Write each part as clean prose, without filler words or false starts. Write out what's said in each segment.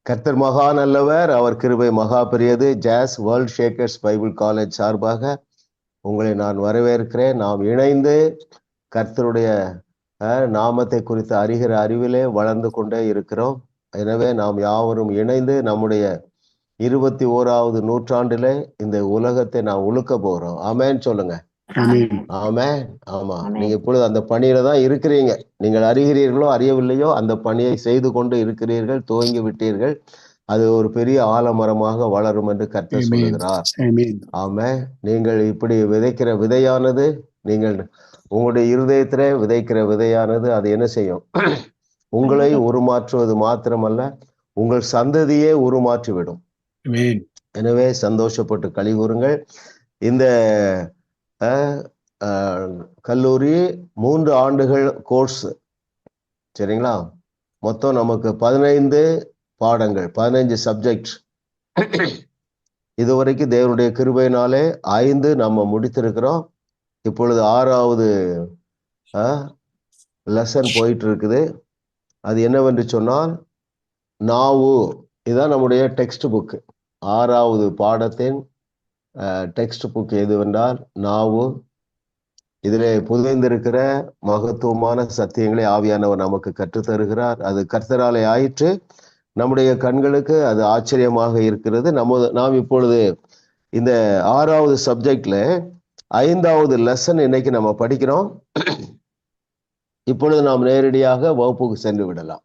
கர்த்தர் மகா நல்லவர், அவர் கிருபை மகா பெரியது. ஜாஸ் வேர்ல்ட் ஷேக்கர்ஸ் பைபிள் காலேஜ் சார்பாக உங்களை நான் வரவேற்கிறேன். நாம் இணைந்து கர்த்தருடைய நாமத்தை குறித்து அறிகிற அறிவிலே வளர்ந்து கொண்டே இருக்கிறோம். எனவே நாம் யாவரும் இணைந்து நம்முடைய 21வது நூற்றாண்டிலே இந்த உலகத்தை நாம் உழுக்க போகிறோம். ஆமேன் சொல்லுங்க. ஆமேன். ஆமா, நீங்க இப்பொழுது அந்த பணியில தான் இருக்கிறீங்க. நீங்கள் அறிகிறீர்களோ அறியவில்லையோ அந்த பணியை செய்து கொண்டு இருக்கிறீர்கள், துவங்கி விட்டீர்கள். அது ஒரு பெரிய ஆலமரமாக வளரும் என்று கர்த்தர் சொல்லுகிறார். ஆமென். நீங்கள் இப்படி விதைக்கிற விதையானது, நீங்கள் உங்களுடைய இருதயத்திலே விதைக்கிற விதையானது அது என்ன செய்யும்? உங்களை உருமாற்றுவது மாத்திரமல்ல, உங்கள் சந்ததியே உருமாற்றிவிடும். எனவே சந்தோஷப்பட்டு களி கூறுங்கள். இந்த கல்லூரி 3 ஆண்டுகள் கோர்ஸ், சரிங்களா? மொத்தம் நமக்கு 15 பாடங்கள், 15 சப்ஜெக்ட். இதுவரைக்கும் தேவனுடைய கிருபையினாலே 5 நம்ம முடித்திருக்கிறோம். இப்பொழுது 6வது லெசன் போயிட்டு இருக்குது. அது என்னவென்று சொன்னால் நாவு. இதுதான் நம்முடைய டெக்ஸ்ட் புக். 6வது பாடத்தின் டெக்ஸ்ட் புக் எதுவென்றால் நாவு. இதிலே புதைந்திருக்கிற மகத்துவமான சத்தியங்களை ஆவியானவர் நமக்கு கற்றுத்தருகிறார். அது கர்த்தராலே ஆயிற்று. நம்முடைய கண்களுக்கு அது ஆச்சரியமாக இருக்கிறது. நாம் இப்பொழுது இந்த 6வது சப்ஜெக்ட்ல 5வது லெசன் இன்னைக்கு நம்ம படிக்கிறோம். இப்பொழுது நாம் நேரடியாக வகுப்புக்கு சென்று விடலாம்.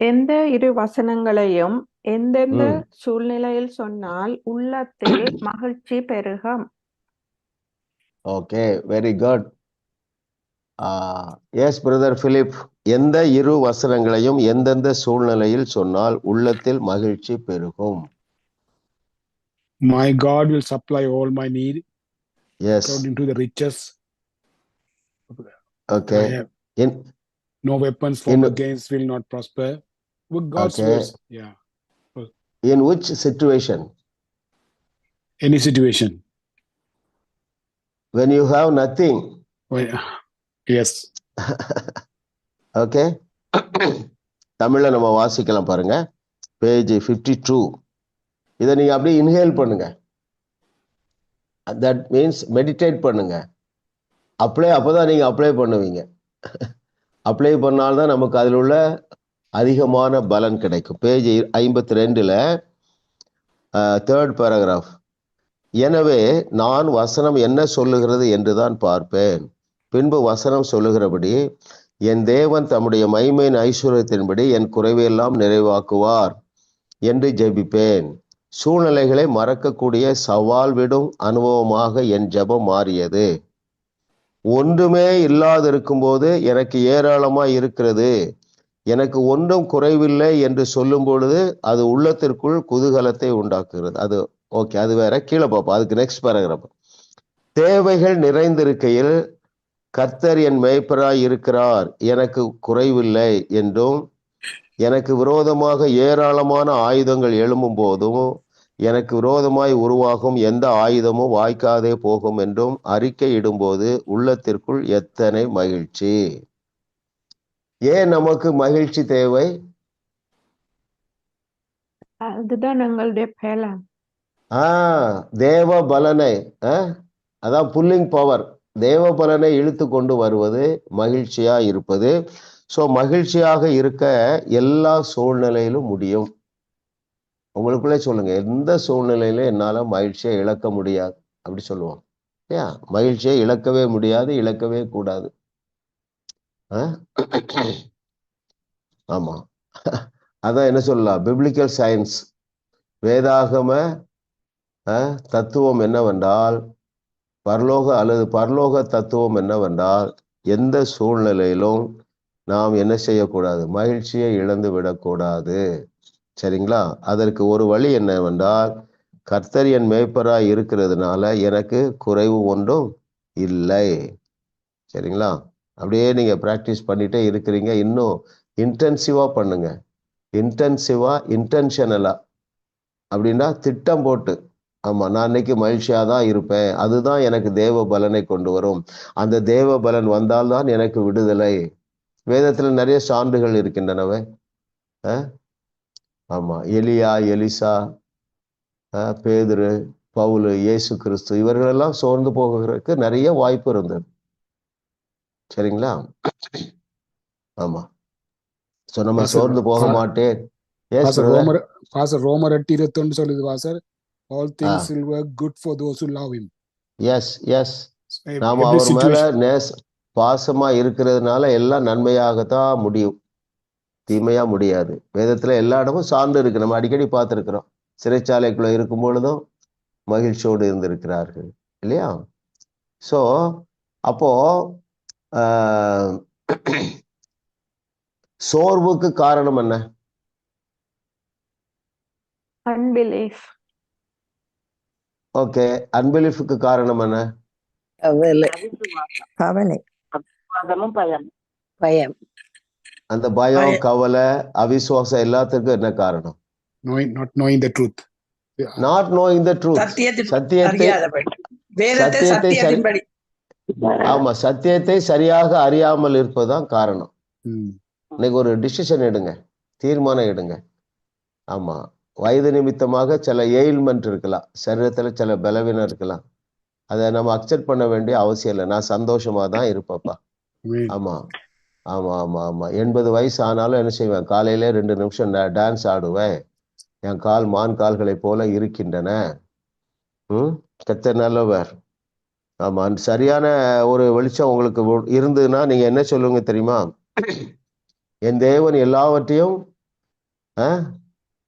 எந்த இரு வசனங்களையும் எந்தெந்த சூழ்நிலையில் சொன்னால் உள்ளத்தில் மகிழ்ச்சி பெருகும்? Okay, very good. Yes brother Philip, எந்த இரு வசனங்களையும் எந்தெந்த சூழ்நிலையில் சொன்னால் உள்ளத்தில் மகிழ்ச்சி பெருகும்? My God will supply all my need. Yes. According to the riches. Okay. No weapons formed against will not prosper. With God's words. Yeah. In which situation? Any situation. When you have nothing. Yes. Okay. தமிழ்ல நம்ம வாசிக்கலாம் பாருங்க. Page 52. இதை நீங்க அப்படியே inhale பண்ணுங்க. That means meditate பண்ணுங்க. அப்பதான் நீங்க அப்ளை பண்ணுவீங்க. அப்ளை பண்ணால்தான் நமக்கு அதில் உள்ள அதிகமான பலன் கிடைக்கும். பேஜ் 52ல 3rd paragraph. எனவே நான் வசனம் என்ன சொல்லுகிறது என்றுதான் பார்ப்பேன். பின்பு வசனம் சொல்லுகிறபடி என் தேவன் தம்முடைய மகிமையின் ஐஸ்வர்யத்தின்படி என் குறைவையெல்லாம் நிறைவாக்குவார் என்று ஜெபிப்பேன். சூழ்நிலைகளை மறக்கக்கூடிய சவால் விடும் அனுபவமாக என் ஜெபம் மாறியது. ஒன்றுமே இல்லாதிருக்கும் போது எனக்கு ஏராளமாய் இருக்கிறது, எனக்கு ஒன்றும் குறைவில்லை என்று சொல்லும் பொழுது அது உள்ளத்திற்குள் குதூகலத்தை உண்டாக்குகிறது. அது ஓகே, அது வேற. கீழே பார்ப்போம். அதுக்கு நெக்ஸ்ட் பேராகிராஃப். தேவைகள் நிறைந்திருக்கையில் கர்த்தர் என் மேய்ப்பராய் இருக்கிறார், எனக்கு குறைவில்லை என்றும், எனக்கு விரோதமாக ஏராளமான ஆயுதங்கள் எழும்பும் போதும் எனக்கு விரோதமாய் உருவாகும் எந்த ஆயுதமும் வாய்க்காதே போகும் என்றும் அறிக்கை இடும்போது உள்ளத்திற்குள் எத்தனை மகிழ்ச்சி. ஏன் நமக்கு மகிழ்ச்சி தேவை? அதுதான் எங்களுடைய பலன். தேவ பலனை, அதான் புல்லிங் பவர், தேவ பலனை இழுத்து கொண்டு வருவது மகிழ்ச்சியா இருப்பது. ஸோ மகிழ்ச்சியாக இருக்க எல்லா சூழ்நிலையிலும் முடியும். உங்களுக்குள்ளே சொல்லுங்க, எந்த சூழ்நிலையில என்னால மகிழ்ச்சியை இழக்க முடியாது அப்படி சொல்லுவோம். ஏன் மகிழ்ச்சியை இழக்கவே முடியாது, இழக்கவே கூடாது. ஆமா, அதான் என்ன சொல்லலாம், பிப்ளிக்கல் சயின்ஸ், வேதாகம தத்துவம் என்னவென்றால், பரலோக தத்துவம் என்னவென்றால், எந்த சூழ்நிலையிலும் நாம் என்ன செய்யக்கூடாது, மகிழ்ச்சியை இழந்து விடக்கூடாது. சரிங்களா? அதற்கு ஒரு வழி என்னவென்றால், கர்த்தர் என் மேய்ப்பராய் இருக்கிறதுனால எனக்கு குறைவு ஒன்றும் இல்லை. சரிங்களா? அப்படியே நீங்க பிராக்டிஸ் பண்ணிட்டே இருக்கிறீங்க. இன்னும் இன்டென்சிவா பண்ணுங்க. இன்டென்சிவா, இன்டென்ஷனலா அப்படின்னா திட்டம் போட்டு ஆமா, நான் இன்னைக்கு மகிழ்ச்சியா தான் இருப்பேன். அதுதான் எனக்கு தேவ பலனை கொண்டு வரும். அந்த தேவ பலன் வந்தால்தான் எனக்கு விடுதலை. வேதத்துல நிறைய சான்றுகள் இருக்கின்றனவே. அஹ், ஆமா, எலியா, எலிசா, பேதுரு, பவுலு, இயேசு கிறிஸ்து இவர்களெல்லாம் சோர்ந்து போகிறதுக்கு நிறைய வாய்ப்பு இருந்தது. சரிங்களா? ஆமா. சோ நம்ம பாஸ்டர் சோர்ந்து போக மாட்டேன். S pastor brother. ரோமர் 8:21 சொல்லுது pastor, all things will work good for those who love him. Yes yes நாம Every அவர் மேல situation. பாசமா இருக்கிறதுனால எல்லாம் நன்மையாகத்தான் முடியும், தீமையா முடியாது. வேதத்துல எல்லா இடமும் சார்ந்து இருக்கு. நம்ம அடிக்கடி பார்த்திருக்கிறோம். சிறைச்சாலைக்குள்ள இருக்கும் பொழுதும் மகிழ்ச்சியோடு இருந்திருக்கிறார்கள் இல்லையா? சோ அப்போ ஆஹ், சோர்வுக்கு காரணம் என்ன? unbelief. ஓகே, அன்பிலீஃபுக்கு காரணம் என்ன? கவலை, பயம், அந்த பயம், கவலை, அவிசுவாசம் எல்லாத்துக்கும் என்ன காரணம்? Not knowing the truth. Not knowing the truth. சத்தியத்தை ஆமா, சத்தியத்தை சரியாக அறியாமல் இருப்பதுதான் காரணம். இன்னைக்கு ஒரு டிசிஷன் எடுங்க, தீர்மானம் எடுங்க. ஆமா, வயது நிமித்தமாக சில எயில்மெண்ட் இருக்கலாம், சரீரத்துல சில பலவீனம் இருக்கலாம். அதை நம்ம அக்செப்ட் பண்ண வேண்டிய அவசியம் இல்லை. நான் சந்தோஷமா தான் இருப்பேப்பா. ஆமா ஆமா ஆமா ஆமா 80 வயசு ஆனாலும் என்ன செய்வேன்? காலையில 2 நிமிஷம் டான்ஸ் ஆடுவேன். என் கால் மான் கால்களை போல இருக்கின்றன. கர்த்தர் நல்லவர். ஆமா, சரியான ஒரு வெளிச்சம் உங்களுக்கு இருந்ததுன்னா நீங்க என்ன சொல்லுங்க தெரியுமா? என் தேவன் எல்லாவற்றையும்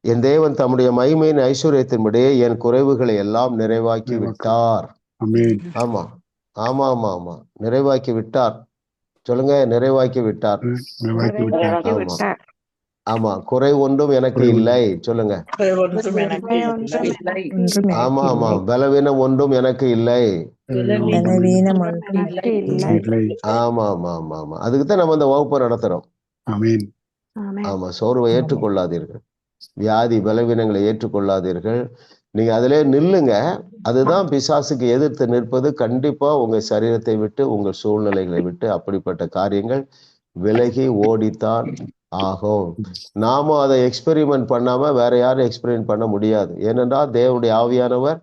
என் தேவன் தம்முடைய மகிமையின் ஐஸ்வர்யத்தின்படியே என் குறைவுகளை எல்லாம் நிறைவாக்கி விட்டார். ஆமா ஆமா ஆமா ஆமா நிறைவாக்கி விட்டார். சொல்லுங்க, நிறைவாக்கி விட்டார். ஆமா, குறை ஒன்றும் எனக்கு இல்லை. சொல்லுங்க. ஆமா ஆமா, பலவீனம் ஒன்றும் எனக்கு இல்லை. ஆமா ஆமா ஆமா ஆமா அதுக்குதான் நம்ம இந்த வகுப்பை நடத்துறோம். ஆமா, சோர்வை ஏற்றுக்கொள்ளாதீர்கள், வியாதி பலவீனங்களை ஏற்றுக்கொள்ளாதீர்கள். நீங்க அதிலே நில்லுங்க. அதுதான் பிசாசுக்கு எதிர்த்து நிற்பது. கண்டிப்பா உங்க சரீரத்தை விட்டு, உங்கள் சூழ்நிலைகளை விட்டு அப்படிப்பட்ட காரியங்கள் விலகி ஓடித்தான் ஆகும். நாம அதை எக்ஸ்பெரிமெண்ட் பண்ணாம வேற யாரும் எக்ஸ்பெரிமெண்ட் பண்ண முடியாது. ஏனென்றால் தேவனுடைய ஆவியானவர்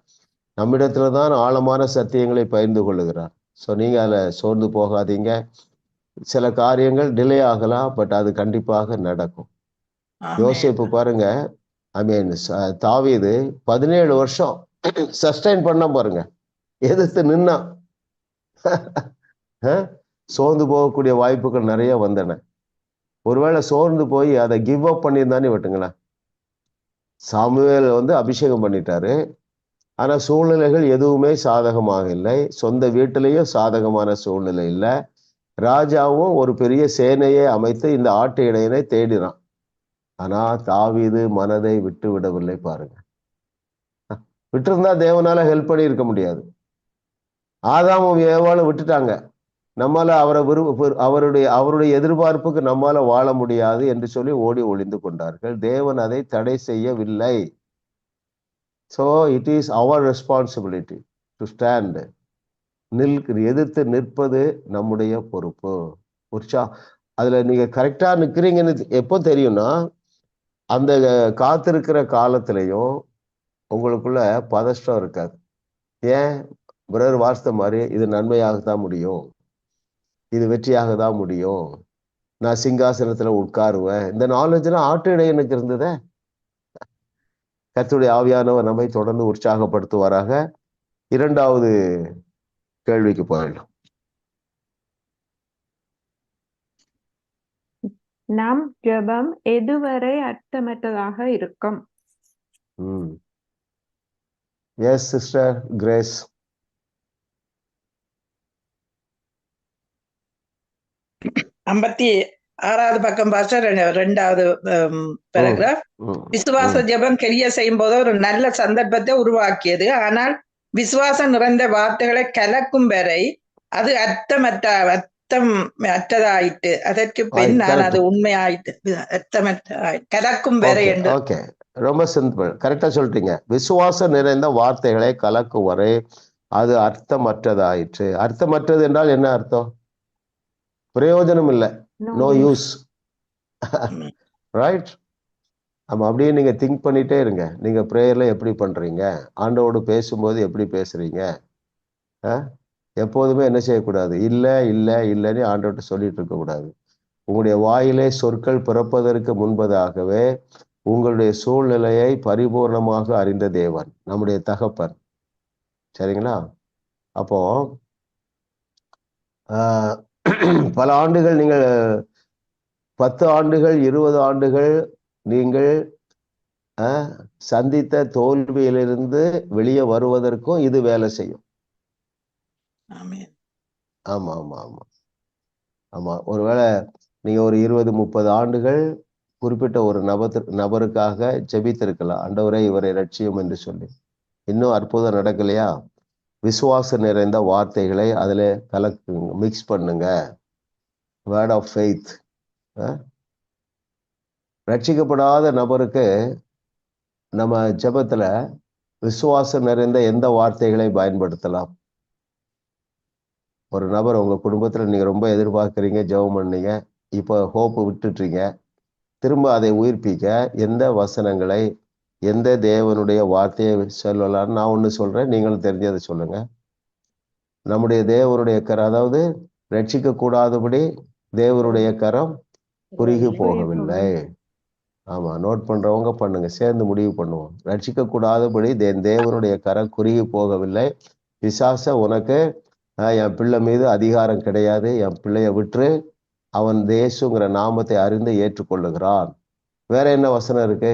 நம்மிடத்துலதான் ஆழமான சத்தியங்களை பகிர்ந்து கொள்ளுகிறார். ஸோ நீங்க அதில் சோர்ந்து போகாதீங்க. சில காரியங்கள் டிலே ஆகலாம், பட் அது கண்டிப்பாக நடக்கும். யோசேப்பு பாருங்க, தாவீது 17 வருஷம் சஸ்டைன் பண்ண பாருங்க, எதிர்த்து நின்னா. சோர்ந்து போகக்கூடிய வாய்ப்புகள் நிறைய வந்தன. ஒருவேளை சோர்ந்து போய் அதை கிவ் அப் பண்ணியிருந்தானே விட்டுங்களேன். சாமுவேல் அபிஷேகம் பண்ணிட்டாரு, ஆனா சூழ்நிலைகள் எதுவுமே சாதகமாக இல்லை. சொந்த வீட்டிலையும் சாதகமான சூழ்நிலை இல்லை. ராஜாவும் ஒரு பெரிய சேனையை அமைத்து இந்த ஆட்டு இடையனை தேடினான். ஆனா தாவீது மனதை விட்டு விடவில்லை பாருங்க. விட்டிருந்தா தேவனால ஹெல்ப் பண்ணி இருக்க முடியாது. ஆதாமும் ஏவாளும் விட்டுட்டாங்க. நம்மால அவருடைய எதிர்பார்ப்புக்கு நம்மால வாழ முடியாது என்று சொல்லி ஓடி ஒளிந்து கொண்டார்கள். தேவன் அதை தடை செய்யவில்லை. So it is our responsibility to stand. எதிர்த்து நிற்பது நம்முடைய பொறுப்பு. அதுல நீங்க கரெக்டா நிக்கிறீங்கன்னு எப்போ தெரியும்னா, அந்த காத்திருக்கிற காலத்திலையும் உங்களுக்குள்ள பதஷ்டம் இருக்காது. ஏன்? பிரதர் வாசித்த மாதிரி இது நன்மையாகத்தான் முடியும், இது வெற்றியாக தான் முடியும், நான் சிங்காசனத்துல உட்காருவேன். இந்த நாலேஜ் எல்லாம் ஆட்டு இடையனுக்கு இருந்ததே. கர்த்தருடைய ஆவியானவர் நம்மை தொடர்ந்து உற்சாகப்படுத்துவாராக. 2வது கேள்விக்கு போயிடலாம். நம் ஜெபம் எதுவரை அர்த்தமற்றதாக இருக்கும்? Yes sister grace. ஐம்பத்தி 6வது பக்கம் பாஸ்டர், 2வது பேராகிராஃப். விசுவாச ஜெபம் கிரியை செய்யும் போது ஒரு நல்ல சந்தர்ப்பத்தை உருவாக்கியது. ஆனால் விசுவாசம் நிறைந்த வார்த்தைகளை கலக்கும் வரை அது அர்த்தமற்றதாயிட்டு. அதற்கு பின் நான் அது உண்மையாயிட்டு கலக்கும் வரை என்று. ரொம்ப சிம்பிள், கரெக்டா சொல்லிட்டீங்க. விசுவாசம் நிறைந்த வார்த்தைகளை கலக்கும் வரை அது அர்த்தமற்றதாயிற்று. அர்த்தமற்றது என்றால் என்ன அர்த்தம்? பிரயோஜனம் இல்லை, நோ யூஸ். ரைட்? ஆமா, அப்படியே நீங்க திங்க் பண்ணிட்டே இருங்க. நீங்க ப்ரேயர்ல எப்படி பண்றீங்க, ஆண்டவோடு பேசும்போது எப்படி பேசுறீங்க. எப்போதுமே என்ன செய்யக்கூடாது, இல்ல இல்ல இல்லைன்னு ஆண்டவர்கிட்ட சொல்லிட்டு இருக்க கூடாது. உங்களுடைய வாயிலே சொற்கள் பிறப்பதற்கு முன்பதாகவே உங்களுடைய சூழ்நிலையை பரிபூர்ணமாக அறிந்த தேவன் நம்முடைய தகப்பன். சரிங்களா? அப்போ பல ஆண்டுகள் நீங்கள் 10 ஆண்டுகள் 20 ஆண்டுகள் நீங்கள் சந்தித்த தோல்வியிலிருந்து வெளியே வருவதற்கும் இது வேலை செய்யும். ஆமா ஆமா ஆமா ஆமா. ஒருவேளை நீங்க ஒரு 20-30 ஆண்டுகள் குறிப்பிட்ட ஒரு நபருக்காக ஜெபித்திருக்கலாம், ஆண்டவரே இவரை ரட்சியும் என்று சொல்லி. இன்னும் அற்புதம் நடக்கலையா? விசுவாசம் நிறைந்த வார்த்தைகளை அதுல கலக்குங்க, மிக்ஸ் பண்ணுங்க. Word of faith. ரட்சிக்கப்படாத நபருக்கு நம்ம ஜெபத்துல விசுவாசம் நிறைந்த எந்த வார்த்தைகளை பயன்படுத்தலாம்? ஒரு நபர் உங்க குடும்பத்துல நீங்க ரொம்ப எதிர்பார்க்குறீங்க, ஜெபம் பண்ணீங்க, இப்போ ஹோப்பு விட்டுட்டீங்க, திரும்ப அதை உயிர்ப்பிக்க எந்த வசனங்களை, எந்த தேவனுடைய வார்த்தையை சொல்லலாம்னு நான் ஒண்ணு சொல்றேன், நீங்களும் தெரிஞ்சதை சொல்லுங்க. நம்முடைய தேவனுடைய கரம், அதாவது ரட்சிக்க கூடாதபடி தேவனுடைய கரம் குறுகி போகவில்லை. ஆமா, நோட் பண்றவங்க பண்ணுங்க, சேர்ந்து முடிவு பண்ணுவோம். ரட்சிக்க கூடாதபடி தேவனுடைய கரம் குறுகி போகவில்லை. பிசாச உனக்கு என் பிள்ளை மீது அதிகாரம் கிடையாது, என் பிள்ளைய விட்டு அவன் இயேசுங்கிற நாமத்தை அறிந்து ஏற்றுக்கொள்ளுகிறான். வேற என்ன வசனம் இருக்கு?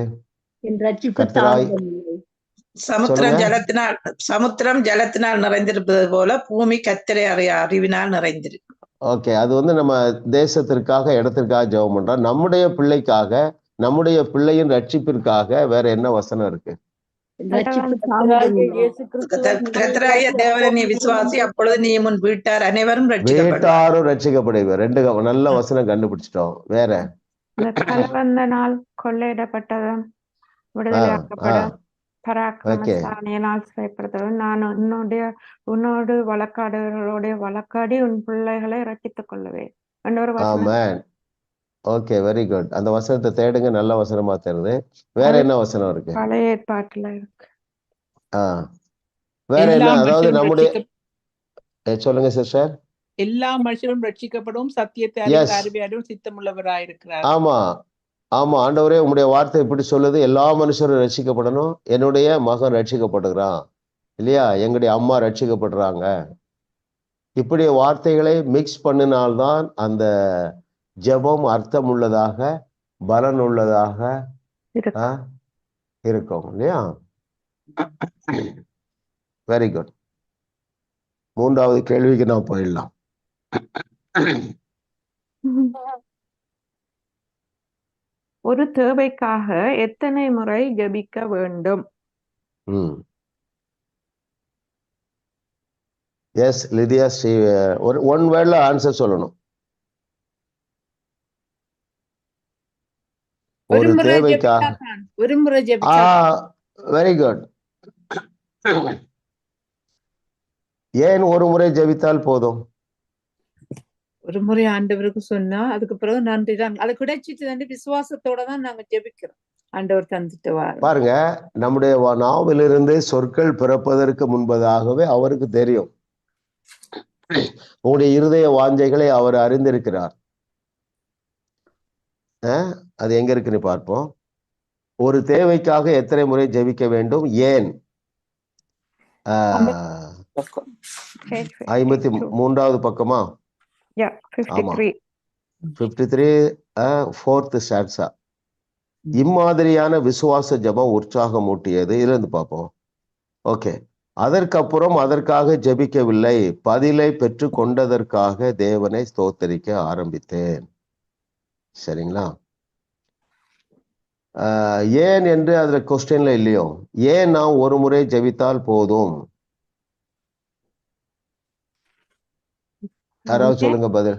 சமுத்திரம் ஜலத்தினால் நிறைந்திருப்பது போல பூமி கர்த்தரை அறிவினால் நிறைந்திருக்கு. ஓகே, அது நம்ம தேசத்திற்காக, இடத்திற்காக ஜெபம் பண்றோம். நம்முடைய பிள்ளைக்காக, நம்முடைய பிள்ளையின் ரட்சிப்பிற்காக வேற என்ன வசனம் இருக்கு? விசுவாசி, அப்பொழுது நீ முன் வீட்டார் அனைவரும் ரட்சிக்கப்படுவார். ரெண்டு நல்ல வசனம் கண்டுபிடிச்சிட்டோம். வேற நாள் கொள்ளையிடப்பட்டதும் விடுதலையாக்கப்படும், பராக்கிரமசாலியினால் செய்யப்படுத்தவும், நான் உன்னோடு வழக்காடுகளோட வழக்காடி உன் பிள்ளைகளை ரட்சித்துக் கொள்ளுவேன். Okay, very good. அந்த வசனத்தை தேடுங்க, நல்ல வசனமா தருது. வேற என்ன வசனம் இருக்கு? பழைய ஏற்பாட்டுல இருக்கு. வேற என்ன? அதாவது நம்முடைய சொல்லுங்க சிஸ்டர். எல்லா மனுஷரும் ரட்சிக்கப்படும், சத்தியத்தை அறிவியாடும் சித்தமுள்ளவராயிருக்கிறார். ஆமா ஆமா, ஆண்டவரே உங்களுடைய வார்த்தை எப்படி சொல்லுது? எல்லா மனுஷரும் ரட்சிக்கப்படணும். என்னுடைய மகன் ரட்சிக்கப்படுகிறான் இல்லையா, எங்களுடைய அம்மா ரட்சிக்கப்படுறாங்க. இப்படி வார்த்தைகளை மிக்ஸ் பண்ணினால்தான் அந்த ஜெபம் அர்த்தம் உள்ளதாக, பலன் உள்ளதாக இருக்கும் இல்லையா? Very good. மூன்றாவது கேள்விக்கு நான் போயிடலாம். ஒரு தேவைக்காக எத்தனை முறை ஜெபிக்க வேண்டும்? எஸ் லிதியா, ஒன் வேர்ட்ல ஆன்சர் சொல்லணும். ஒரு தேவைக்காக ஒரு முறை ஜெபிச்சா. Very good. ஏன் ஒரு முறை ஜெபித்தால் போதும்? ஒரு முறை ஆண்டவருக்கு சொன்னா அதுக்கு பிறகு நன்றி தான், அது கிடைச்சிட்டு விசுவாசத்தோட தான் நாங்க ஜெபிக்கிறோம். ஆண்டவர் தந்துட்டு பாருங்க, நம்முடைய நாவிலிருந்து சொற்கள் பிறப்பதற்கு முன்பதாகவே அவருக்கு தெரியும். உங்களுடைய இருதய வாஞ்சைகளை அவர் அறிந்திருக்கிறார். அது எங்க இருக்குன்னு பார்ப்போம். ஒரு தேவைக்காக எத்தனை முறை ஜெபிக்க வேண்டும்? ஏன்? 53வது பக்கமா? 53 4th ஸ்டான்ஸா. இம்மாதிரியான விசுவாச ஜெபம் உற்சாகம் ஊட்டியது. இதுல இருந்து பார்ப்போம். ஓகே, அதற்கப்புறம் அதற்காக ஜெபிக்கவில்லை, பதிலை பெற்று கொண்டதற்காக தேவனை ஸ்தோத்தரிக்க ஆரம்பித்தேன். சரிங்களா? ஏன் என்று அதுல கொஸ்டின்ல இல்லையோ. ஏன் நான் ஒரு முறை ஜெபித்தால் போதும்? யாராவது சொல்லுங்க பதில்.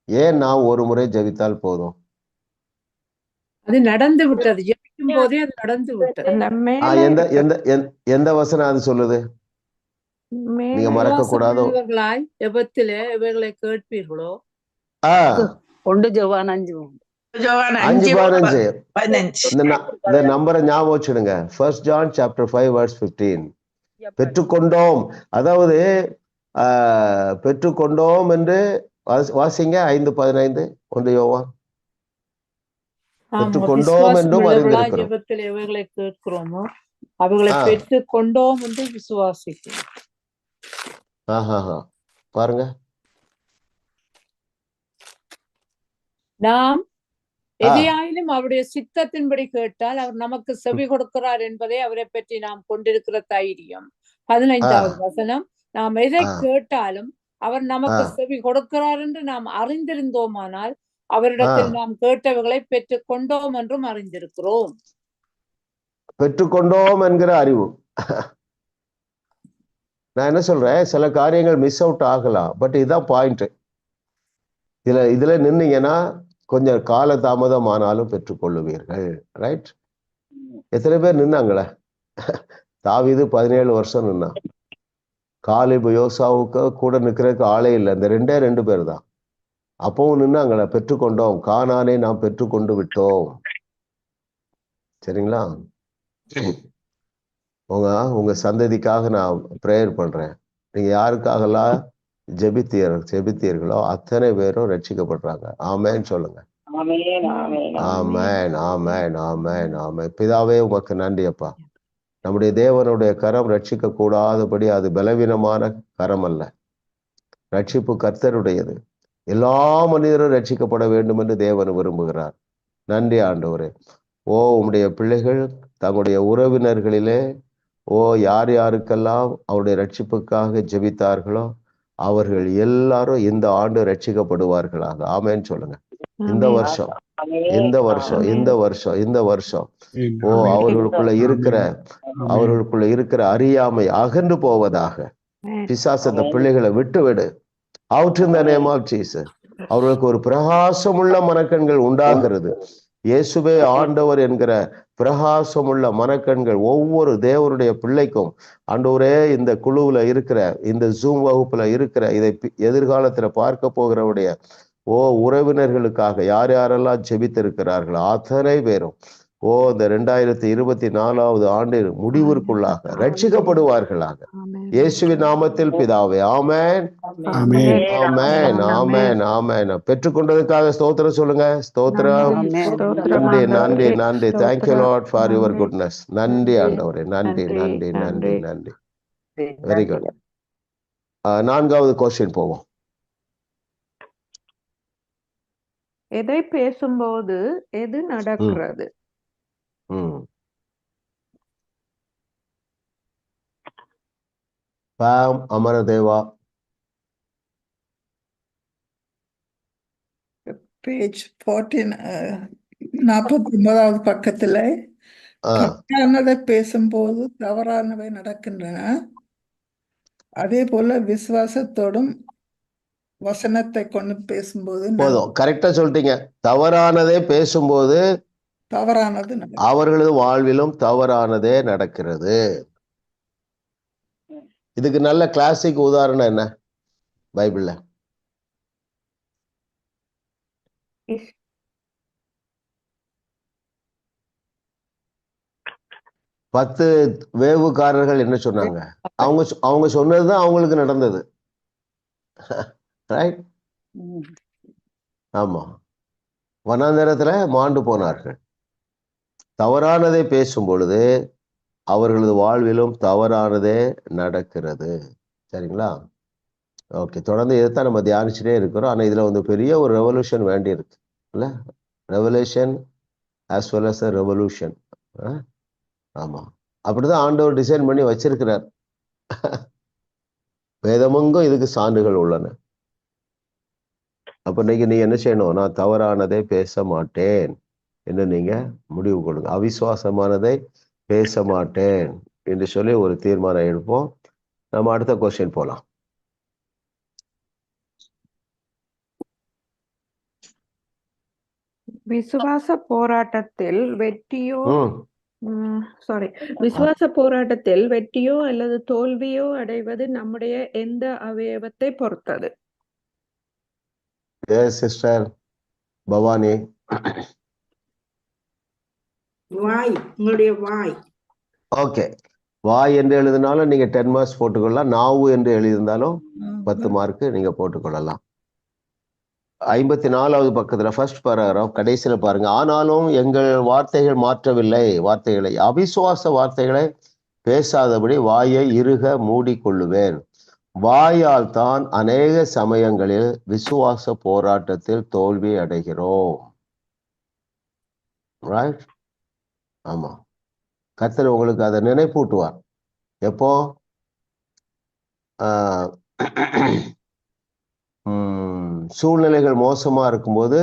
ஏன் நான் ஒரு முறை ஜெபித்தால் போதும்? அது நடந்து விட்டது. ஜெபிக்கும் ஜெபிக்கும் போதே அது நடந்து விட்டது. அந்த ஆ, மேலே எந்த எந்த எந்த- எந்த வசனம் அது சொல்லுது? நீங்க மேலே மறக்க கூடாதோ. விசுவாசமுள்ளவர்களாய் ஜெபத்திலே இவைகளை கேட்பீர்களோ. ஆ, ஒன்று ஜோவான் 5. யோவான் 5:15. 5:15. இந்த நம்பரை ஞாபகம் வச்சுடுங்க. 1 John chapter 5 verse 15. பெற்றுக்கொண்டோம், அதாவது பெற்றுக்கொண்டோம் என்று வாசிங்க. 5:15. 1 யோவான். பெற்றுக்கொண்டோம் என்றும் அறிந்திருக்கிறோம். ஜெபத்தில் எவைகளை கேட்கிறோமோ அவைகளை ஆ. பெற்றுக் கொண்டோம் என்று விசுவாசிக்கிறோம். ஆஹா, பாருங்க. நாம் எதையாயிலும் அவருடைய சித்தத்தின்படி கேட்டால் அவர் நமக்கு செவி கொடுக்கிறார் என்பதை அவரை பற்றி நாம் கொண்டிருக்கிற தைரியம். 15வது வசனம், நாம் எதை கேட்டாலும் அவர் நமக்கு செவி கொடுக்கிறார் என்று நாம் அறிந்திருந்தோமானால் அவரிடத்தில் நாம் கேட்டவைகளை பெற்றுக் கொண்டோம் என்றும் அறிந்திருக்கிறோம். பெற்றுக்கொண்டோம் என்கிற அறிவு. நான் என்ன சொல்றேன், சில காரியங்கள் மிஸ் அவுட் ஆகலாம், பட் இதுதான் பாயிண்ட். இதுல நின்னீங்கன்னா கொஞ்சம் கால தாமதம் ஆனாலும் பெற்றுக்கொள்ளுவீர்கள். ரைட்? எத்தனை பேர் நின்னாங்களே? தாவீது 17 வருஷம் நின்னான். காலேபு யோசாவுக்கு கூட நிக்கிறதுக்கு ஆளே இல்லை, இந்த 2 பேர் தான். அப்பவும் நின்னாங்களே, பெற்றுக்கொண்டோம், கானானை நாம் பெற்றுக்கொண்டு விட்டோம். சரிங்களா? உங்க சந்ததிக்காக நான் பிரேயர் பண்றேன். நீங்க யாருக்காகலாம் ஜெபித்தீர்களோ அத்தனை பேரும் ரட்சிக்கப்படுறாங்க. ஆமென் சொல்லுங்க. ஆமென், ஆமென், ஆமென், ஆமென். பிதாவே உமக்கு நன்றி அப்பா. நம்முடைய தேவனுடைய கரம் ரட்சிக்க கூடாதபடி அது பலவீனமான கரம் அல்ல. ரட்சிப்பு கர்த்தருடையது. எல்லா மனிதரும் ரட்சிக்கப்பட வேண்டும் என்று தேவன் விரும்புகிறார். நன்றி ஆண்டவரே. உம்முடைய பிள்ளைகள் தங்களுடைய உறவினர்களிலே யார் யாருக்கெல்லாம் அவருடைய ரட்சிப்புக்காக ஜெபித்தார்களோ அவர்கள் எல்லாரும் இந்த ஆண்டு ரட்சிக்கப்படுவார்களாக. ஆமென் சொல்லுங்க. இந்த வருஷம் அவர்களுக்குள்ள இருக்கிற அறியாமை அகன்று போவதாக. பிசாசத்த பிள்ளைகளை விட்டுவிடு. Out in the name of Jesus. அவர்களுக்கு ஒரு பிரகாசமுள்ள மனக்கண்கள் உண்டாகிறது. இயேசுவே ஆண்டவர் என்கிற பிரகாசமுள்ள மனக்கண்கள் ஒவ்வொரு தேவனுடைய பிள்ளைக்கும் ஆண்டவரே, இந்த குழுவுல இருக்கிற, இந்த ஜூம் வகுப்புல இருக்கிற, இதை எதிர்காலத்துல பார்க்க போகிறவுடைய உறவினர்களுக்காக யார் யாரெல்லாம் ஜெபித்திருக்கிறார்களோ அத்தனை பேரும் இந்த 2024வது ஆண்டின் முடிவிற்குள்ளாக ரட்சிக்கப்படுவார்களாக. இயேசுவின் நாமத்தில் பிதாவே. ஆமென், ஆமென், ஆமென், ஆமென். பெற்றுக்கொண்டதுக்காக ஸ்தோத்திரம் சொல்லுங்க. ஸ்தோத்திரம். நன்றி, நன்றி, நன்றி. Thank you Lord for your goodness. நன்றி ஆண்டவரே. நன்றி, நன்றி, நன்றி, நன்றி. Very good. 4வது கொஸ்டின் போவோம். எதை பேசும்போது எது நடக்கிறது? பாம் அமரதேவா. பேஜ் 49வது பக்கத்துல கரெக்டானதை பேசும்போது தவறானவை நடக்கின்றன. அதே போல விசுவாசத்தோடும் வசனத்தை கொண்டு பேசும்போது போதும். கரெக்டா சொல்லிட்டீங்க. தவறானதே பேசும்போது தவறானது அவர்களது வாழ்விலும் தவறானதே நடக்கிறது. இதுக்கு நல்ல கிளாசிக் உதாரணம் என்ன பைபிள்ல? பத்து வேவுக்காரர்கள் என்ன சொன்னாங்க? அவங்க சொன்னதுதான் அவங்களுக்கு நடந்தது. ரைட்? ஆமா. வனாந்தரத்துல மாண்டு போனார்கள். தவறானதை பேசும் பொழுது அவர்களது வாழ்விலும் தவறானதே நடக்கிறது. சரிங்களா? ஓகே, தொடர்ந்து இதைத்தான் நம்ம தியானிச்சுட்டே இருக்கிறோம். ஆனா இதுல வந்து பெரிய ஒரு ரெவல்யூஷன் வேண்டி இருக்கு இல்ல? Revolution as well as revolution. ஆமா, அப்படிதான் ஆண்டவர் டிசைன் பண்ணி வச்சிருக்கிறார். வேதமெங்கும் இதுக்கு சான்றுகள் உள்ளன. அப்ப இன்னைக்கு நீ என்ன செய்யணும்? நான் தவறானதை பேச மாட்டேன் என்று நீங்க முடிவு கொடுங்க. அவிசுவாசமானதை பேச மாட்டேன் என்று சொல்லி ஒரு தீர்மானம் எடுப்போம். நம்ம அடுத்த கொஸ்டின் போலாம். விசுவாச போராட்டத்தில் வெற்றியோ ம் விசுவாச போராட்டத்தில் வெற்றியோ அல்லது தோல்வியோ அடைவது நம்முடைய எந்த அவயவத்தை பொறுத்தது? சிஸ்டர் பவானி. வாய், உங்களுடைய வாய். ஓகே, வாய் என்று எழுதினாலும் நீங்க 10 மார்க்ஸ் போட்டுக்கொள்ளலாம். நாவு என்று எழுதியிருந்தாலும் 10 மார்க் நீங்க போட்டுக்கொள்ளலாம். 54வது பக்கத்துல ஃபர்ஸ்ட் பேராகிராஃப் கடைசியில பாருங்க. ஆனாலும் எங்கள் வார்த்தைகள் மாற்றவில்லை, வார்த்தைகளை அவிசுவாச வார்த்தைகளை பேசாதபடி வாயை இறுக மூடிக்கொள்ளுவேன். வாயால் தான் அநேக சமயங்களில் விசுவாச போராட்டத்தில் தோல்வி அடைகிறோம். ரைட்? ஆமா, கர்த்தர் உங்களுக்கு அதை நினைப்பூட்டுவார். எப்போ? சூழ்நிலைகள் மோசமா இருக்கும்போது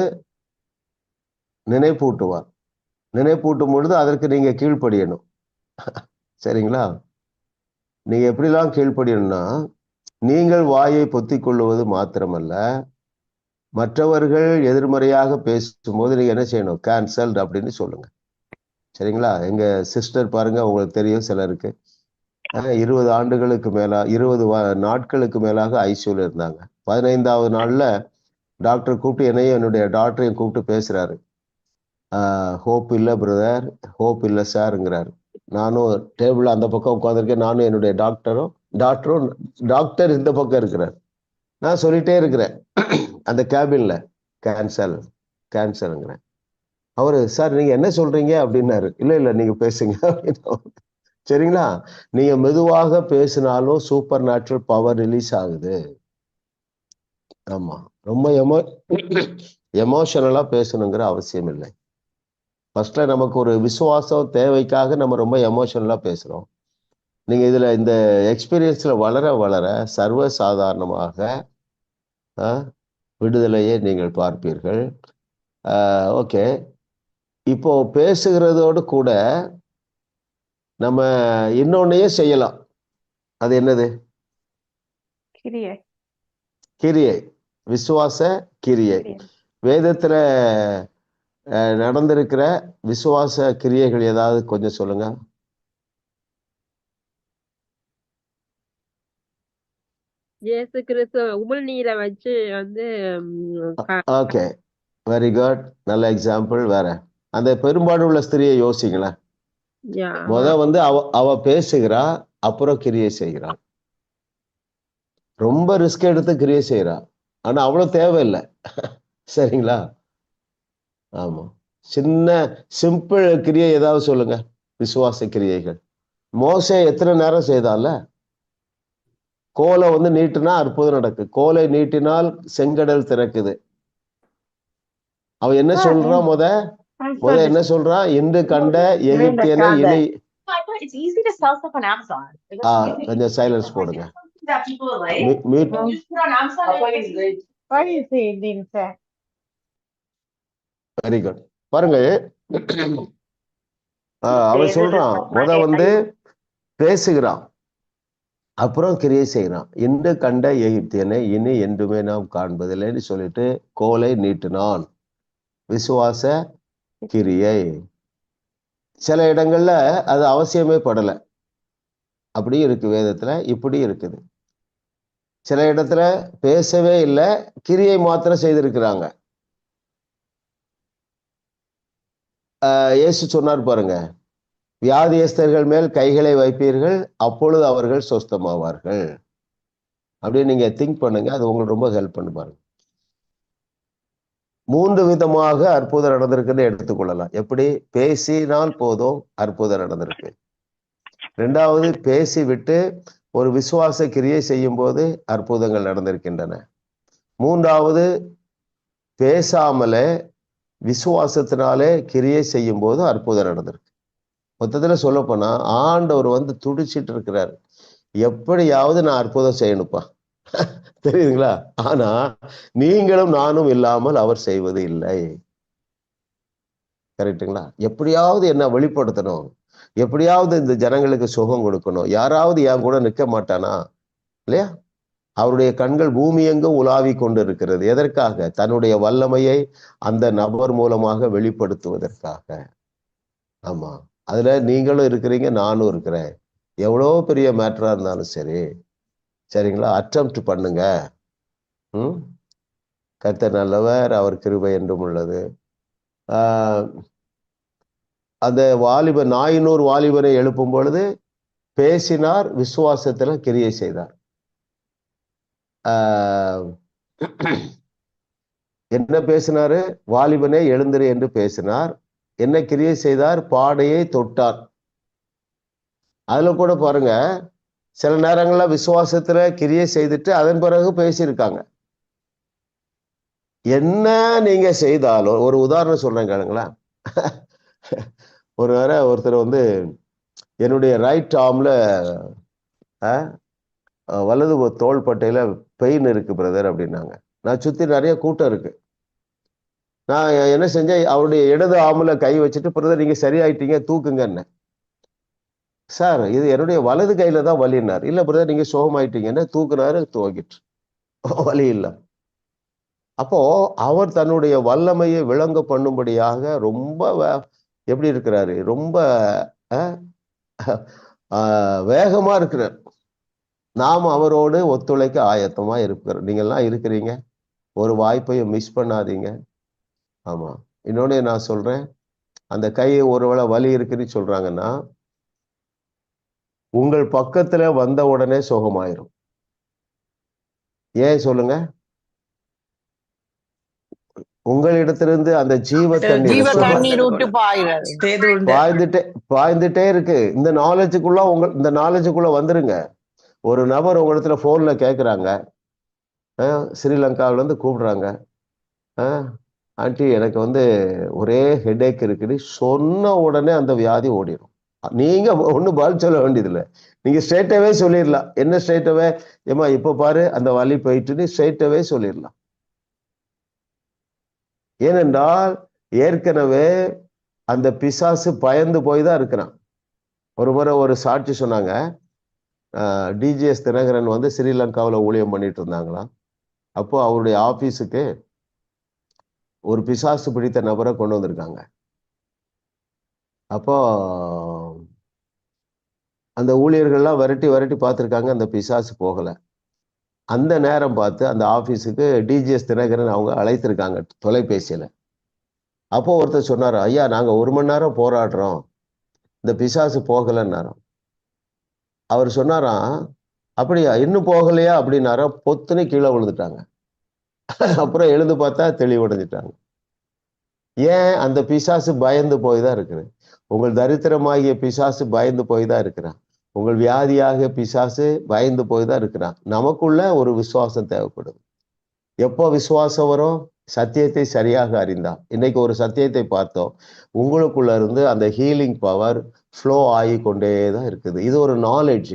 நினைப்பூட்டுவார். நினைப்பூட்டும் பொழுது அதற்கு நீங்க கீழ்ப்படியணும். சரிங்களா? நீங்க எப்படிலாம் கீழ்ப்படியணும்னா, நீங்கள் வாயை பொத்திக் கொள்ளுவது மாத்திரமல்ல, மற்றவர்கள் எதிர்மறையாக பேசும்போது நீங்க என்ன செய்யணும்? கேன்சல்ட் அப்படின்னு சொல்லுங்க. சரிங்களா? எங்க சிஸ்டர் பாருங்க, உங்களுக்கு தெரியும் சிலருக்கு 20 ஆண்டுகளுக்கு மேலா 20 நாட்களுக்கு மேலாக ஐசியூல இருந்தாங்க. 15வது நாள்ல டாக்டர் கூப்பிட்டு என்னையும் என்னுடைய டாக்டரையும் கூப்பிட்டு பேசுறாரு. ஹோப் இல்லை பிரதர், ஹோப் இல்லை சார்ங்கிறாரு. நானும் டேபிள் அந்த பக்கம் உட்காந்துருக்கேன். நானும் என்னுடைய டாக்டர் இந்த பக்கம் இருக்கிறார். நான் சொல்லிட்டே இருக்கிறேன் அந்த கேபின்ல, கேன்சல்ங்கிறேன். அவரு, சார் நீங்க என்ன சொல்றீங்க அப்படின்னாரு. இல்ல நீங்க பேசுங்க அப்படின்னு. சரிங்களா? நீங்க மெதுவாக பேசினாலும் சூப்பர் நேச்சுரல் பவர் ரிலீஸ் ஆகுது. ஆமா, ரொம்ப எமோஷனலா பேசணுங்கிற அவசியம் இல்லை. ஃபர்ஸ்ட்ல நமக்கு ஒரு விசுவாசம் தேவைக்காக நம்ம ரொம்ப எமோஷனலா பேசுறோம். நீங்க இதுல இந்த எக்ஸ்பீரியன்ஸ்ல வளர வளர சர்வ சாதாரணமாக விடுதலையை நீங்கள் பார்ப்பீர்கள். ஓகே, இப்போ பேசுகிறதோடு கூட நம்ம இன்னொன்னையே செய்யலாம். அது என்னது? கிரியை, விசுவாச கிரியை. வேதத்துல நடந்திருக்கிற விசுவாச கிரியைகள் ஏதாவது கொஞ்சம் சொல்லுங்க. இயேசு கிறிஸ்து உமிழ்நீரை வச்சு வந்து ஓகே, வெரி குட், நல்ல எக்ஸாம்பிள். வேற அந்த பெரும்பாடு உள்ள ஸ்திரியை யோசிங்களேன். வந்து அவ பேசுகிறா, அப்புறம் கிரியை செய்கிறா. ரொம்ப ரிஸ்க் எடுத்து கிரியை செய்யறா, ஆனா அவ்வளவு தேவையில்லை. சரிங்களா? ஆமா, சின்ன சிம்பிள் கிரியை ஏதாவது சொல்லுங்க, விசுவாச கிரியைகள். மோசே எத்தனை நேரம் செய்தால? கோலை வந்து நீட்டினா அற்புதம் நடக்கு. கோலை நீட்டினால் செங்கடல் திறக்குது. அவன் என்ன சொல்றான்? முத என்ன சொல்றான்? இன்று கண்ட எகிப்தியனை இனி. கொஞ்சம் சைலன்ஸ் போடுங்க. Very good. பாருங்க, அவன் சொல்றான், முத வந்து பேசுகிறான், அப்புறம் கிரியை செய்யறான். இன்று கண்ட எகிப்தியனை இனி என்றுமே நாம் காண்பதில்லைன்னு சொல்லிட்டு கோலை நீட்டினான். விசுவாச கிரியை. சில இடங்கள்ல அது அவசியமே படலை, அப்படி இருக்கு வேதத்துல, இப்படி இருக்குது. சில இடத்துல பேசவே இல்லை, கிரியை மாத்திரம் செய்திருக்கிறாங்க. இயேசு சொன்னார் பாருங்க, வியாதியஸ்தர்கள் மேல் கைகளை வைப்பீர்கள், அப்பொழுது அவர்கள் சொஸ்தமாவார்கள். அப்படியே நீங்க திங்க் பண்ணுங்க, அது உங்களுக்கு ரொம்ப ஹெல்ப் பண்ணு பாருங்க. 3 விதமாக அற்புதம் நடந்திருக்குன்னு எடுத்துக்கொள்ளலாம். எப்படி? பேசினால் போதும் அற்புதம் நடந்திருக்கு. 2வது, பேசி விட்டு ஒரு விசுவாச கிரியை செய்யும் போது அற்புதங்கள் நடந்திருக்கின்றன. 3வது, பேசாமலே விசுவாசத்தினாலே கிரியை செய்யும் போது அற்புதம் நடந்திருக்கு. மொத்தத்துல சொல்ல போனா ஆண்டவர் வந்து துடிச்சிட்டு இருக்கிறார், எப்படியாவது நான் அற்புதம் செய்யணுப்பா. தெரியுதுங்களா? ஆனா நீங்களும் நானும் இல்லாமல் அவர் செய்வது இல்லை. கரெக்டுங்களா? எப்படியாவது என்ன வெளிப்படுத்தணும், எப்படியாவது இந்த ஜனங்களுக்கு சுகம் கொடுக்கணும், யாராவது என் கூட நிற்க மாட்டானா? இல்லையா? அவருடைய கண்கள் பூமி எங்கும் உலாவி கொண்டு இருக்கிறது. எதற்காக? தன்னுடைய வல்லமையை அந்த நபர் மூலமாக வெளிப்படுத்துவதற்காக. ஆமா, அதுல நீங்களும் இருக்கிறீங்க, நானும் இருக்கிறேன். எவ்வளோ பெரிய மேட்டரா இருந்தாலும் சரி, சரிங்களா, அட்டெம்ப்ட் பண்ணுங்க. கர்த்தர் நல்லவர், அவர் கிருபை என்றும் உள்ளது. அந்த வாலிபர் நாயினூர் வாலிபரை எழுப்பும் பொழுது பேசினார், விசுவாசத்துல கிரியை செய்தார். என்ன பேசினாரு? வாலிபனே எழுந்திரு என்று பேசினார். என்ன கிரியை செய்தார்? பாடையை தொட்டார். அதுல கூட பாருங்க, சில நேரங்கள்ல விசுவாசத்துல கிரியை செய்துட்டு அதன் பிறகு பேசியிருக்காங்க. என்ன நீங்க செய்தாலும், ஒரு உதாரணம் சொல்றேன் கேளுங்களேன். ஒருத்தர் என்னுடைய ரைட் ஆர்ம்ல வலது தோள்பட்டையில பெயின் இருக்கு பிரதர் அப்படின்னாங்க. நான் சுத்தி நிறைய கூட்டம் இருக்கு. நான் என்ன செஞ்சேன், அவருடைய இடது ஆர்ம்ல கை வச்சுட்டு, பிரதர் நீங்க சரியாயிட்டீங்க, தூக்குங்கன்னு. சார், இது என்னுடைய வலது கையில தான் வலினார். இல்ல பிரதர் நீங்க சுகமாயிட்டீங்கன்னு தூக்குனாரு, துவங்கிட்டு வலி இல்லை. அப்போ அவர் தன்னுடைய வல்லமையை விளங்க பண்ணும்படியாக ரொம்ப எப்படி இருக்கிறாரு? ரொம்ப வேகமா இருக்கிறார். நாம் அவரோடு ஒத்துழைக்க ஆயத்தமா இருக்கிறோம். நீங்கெல்லாம் இருக்கிறீங்க, ஒரு வாய்ப்பையும் மிஸ் பண்ணாதீங்க. ஆமா, இன்னொன்னு நான் சொல்றேன், அந்த கை ஒருவேளை வலி இருக்குன்னு சொல்றாங்கன்னா, உங்கள் பக்கத்துல வந்த உடனே சுகமாயிரும். ஏன் சொல்லுங்க? உங்களிடத்திலிருந்து அந்த ஜீவ தண்ணீர் பாய்ந்துட்டே இருக்கு. இந்த நாலேஜுக்குள்ள வந்துருங்க. ஒரு நபர் உங்களிடத்துல போன்ல கேட்கிறாங்க, ஸ்ரீலங்காவில இருந்து கூப்பிடுறாங்க, ஆண்டி எனக்கு ஒரே ஹெடேக் இருக்குன்னு சொன்ன உடனே அந்த வியாதி ஓடிடும். நீங்க ஒன்னும் பதில் சொல்ல வேண்டியதில்லை. நீங்க ஸ்ட்ரெயிட்டாவே சொல்லிடலாம். என்ன ஸ்ட்ரெயிட்டாவே? ஏமா இப்ப பாரு அந்த வலி போயிட்டுன்னு ஸ்ட்ரெயிட்டாவே சொல்லிடலாம். ஏனென்றால் ஏற்கனவே அந்த பிசாசு பயந்து போய் தான் இருக்கிறான். ஒரு முறை ஒரு சாட்சி சொன்னாங்க, டிஜிஎஸ் தினகரன் ஸ்ரீலங்காவில் ஊழியம் பண்ணிட்டு இருந்தாங்களாம். அப்போ அவருடைய ஆபீஸுக்கு ஒரு பிசாசு பிடித்த நபரை கொண்டு வந்திருக்காங்க. அப்போ அந்த ஊழியர்கள்லாம் விரட்டி பார்த்துருக்காங்க, அந்த பிசாசு போகல. அந்த நேரம் பார்த்து அந்த ஆபீஸுக்கு டிஜிஎஸ் தினகரன் அவங்க அழைத்திருக்காங்க தொலைபேசியில. அப்போ ஒருத்தர் சொன்னார், ஐயா நாங்க 1 மணி நேரம் போராடுறோம், இந்த பிசாசு போகலன்னாராம். அவர் சொன்னாராம், அப்படியா இன்னும் போகலையா அப்படின்னாராம். பொத்துன்னு கீழே விழுந்துட்டாங்க. அப்புறம் எழுந்து பார்த்தா தெளிவடைஞ்சிட்டாங்க. ஏன்? அந்த பிசாசு பயந்து போய் தான் இருக்குது. உங்கள் தரித்திரமாகிய பிசாசு பயந்து போய் தான் இருக்கிறான். உங்கள் வியாதியாக பிசாசு பயந்து போய் தான் இருக்கிறான். நமக்குள்ள ஒரு விசுவாசம் தேவைப்படுது. எப்போ விசுவாசம் வரும்? சத்தியத்தை சரியாக அறிந்தான். இன்னைக்கு ஒரு சத்தியத்தை பார்த்தோம். உங்களுக்குள்ள இருந்து அந்த ஹீலிங் பவர் ஃப்ளோ ஆகி கொண்டே தான் இருக்குது. இது ஒரு நாலேஜ்.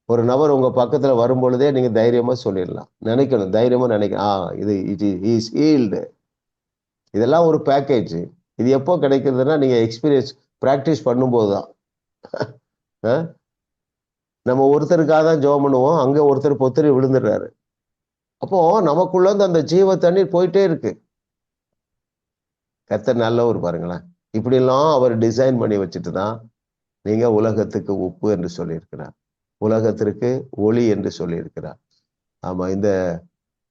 ஒரு நபர் உங்க பக்கத்துல வரும் பொழுதே நீங்க தைரியமா சொல்லிடலாம். நினைக்கணும், தைரியமா நினைக்கணும், இட் இஸ் ஹீல்டு. இதெல்லாம் ஒரு பேக்கேஜ். இது எப்போ கிடைக்கிறதுனா நீங்க எக்ஸ்பீரியன்ஸ் பிராக்டிஸ் பண்ணும்போது தான். நம்ம ஒருத்தருக்காக தான் ஜெபம் பண்ணுவோம், அங்க ஒருத்தர் பொத்துரி விழுந்துடுறாரு. அப்போ நமக்குள்ள இருந்து அந்த ஜீவ தண்ணீர் போயிட்டே இருக்கு. கர்த்தர் நல்லவர் பாருங்களேன். இப்படிலாம் அவர் டிசைன் பண்ணி வச்சுட்டு தான் நீங்க உலகத்துக்கு உப்பு என்று சொல்லியிருக்கிறார், உலகத்திற்கு ஒளி என்று சொல்லியிருக்கிறார். ஆமா,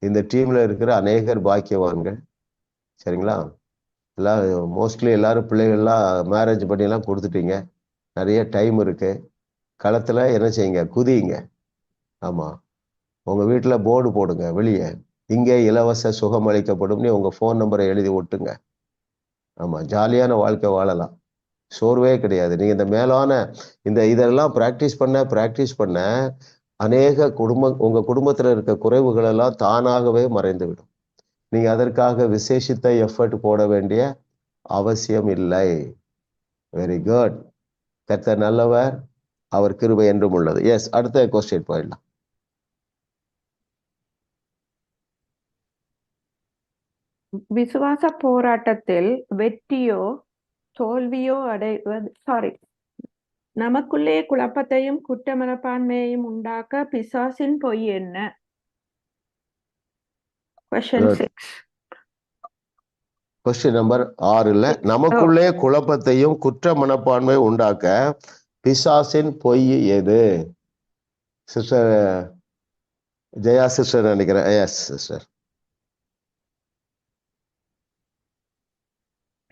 இந்த டீம்ல இருக்கிற அநேகர் பாக்கியவான்கள். சரிங்களா? மோஸ்ட்லி எல்லாரும் பிள்ளைகள்லாம் மேரேஜ் பண்ணிலாம் கொடுத்துட்டீங்க. நிறைய டைம் இருக்கு. களத்துல என்ன செய்யுங்க? குதிங்க. ஆமா, உங்க வீட்டுல போர்டு போடுங்க வெளியே, இங்கே இலவச சுகம் அளிக்கப்படும்னு உங்க ஃபோன் நம்பரை எழுதி ஒட்டுங்க. ஆமா, ஜாலியான வாழ்க்கை வாழலாம், சோர்வே கிடையாது. நீங்க இந்த மேலான இதெல்லாம் பிராக்டிஸ் பண்ண அநேக உங்க குடும்பத்துல இருக்க குறைவுகள் எல்லாம் தானாகவே மறைந்து விடும். நீங்க அதற்காக விசேஷித்த எஃபர்ட் போட வேண்டிய அவசியம் இல்லை. Very good. கர்த்தர் நல்லவர், அவர் கிருபை என்றும் உள்ளது. எஸ், அடுத்த கொஸ்டின் போயிடலாம். விசுவாச போராட்டத்தில் வெற்றியோ தோல்வியோ அடைவது நமக்குள்ளே குழப்பத்தையும் குற்ற மனப்பான்மையையும் உண்டாக்க பிசாசின் பொய் என்ன? Question Good. 6. கொஸ்டின் நம்பர் 6ல நமக்குள்ளே குழப்பத்தையும் குற்ற மனப்பான்மை உண்டாக்க பிசாசின் பொய் எது? சிஸ்டர் ஜெயா சிஸ்டர் நினைக்கிறேன். Yes sister.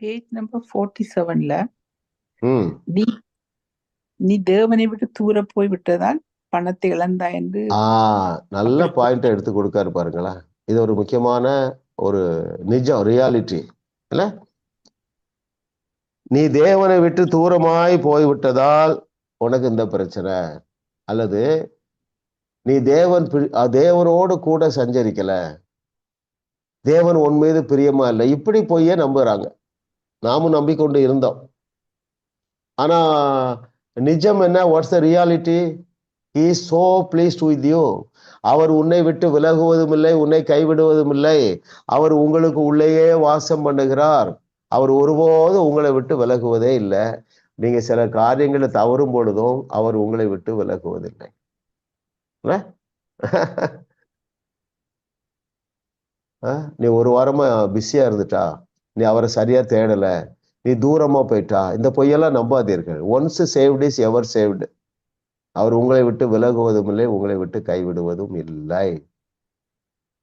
பேஜ் நம்பர் 47ல ம் நீ தேவனை விட்டு தூர போய் விட்டதால் பணத்தை இழந்தா என்று நல்ல பாயிண்ட் எடுத்து கொடுக்காரு பாருங்களா. இது ஒரு முக்கியமான ஒரு நிஜம், ரியாலிட்டி இல்ல. நீ தேவனை விட்டு தூரமாய் போய்விட்டதால் உனக்கு இந்த பிரச்சனை, அல்லது நீ தேவனோடு கூட சஞ்சரிக்கல, தேவன் உன் மீது பிரியமா இல்லை, இப்படி பொய்ய நம்புறாங்க. நாமும் நம்பிக்கொண்டு இருந்தோம். ஆனா நிஜம் என்ன? What's the reality? He is so pleased with you. அவர் உன்னை விட்டு விலகுவதும் இல்லை, உன்னை கைவிடுவதும் இல்லை. அவர் உங்களுக்கு உள்ளேயே வாசம் பண்ணுகிறார். அவர் ஒருபோதும் உங்களை விட்டு விலகுவதே இல்லை. நீங்க சில காரியங்களை தவறும் பொழுதும் அவர் உங்களை விட்டு விலகுவதில்லை. நீ ஒரு வாரமா பிஸியா இருந்துட்டா, நீ அவரை சரியா தேடல, நீ தூரமா போயிட்டா, இந்த பொய்யெல்லாம் நம்பாதீர்கள். Once saved is ever saved. அவர் உங்களை விட்டு விலகுவதும் இல்லை, உங்களை விட்டு கைவிடுவதும் இல்லை.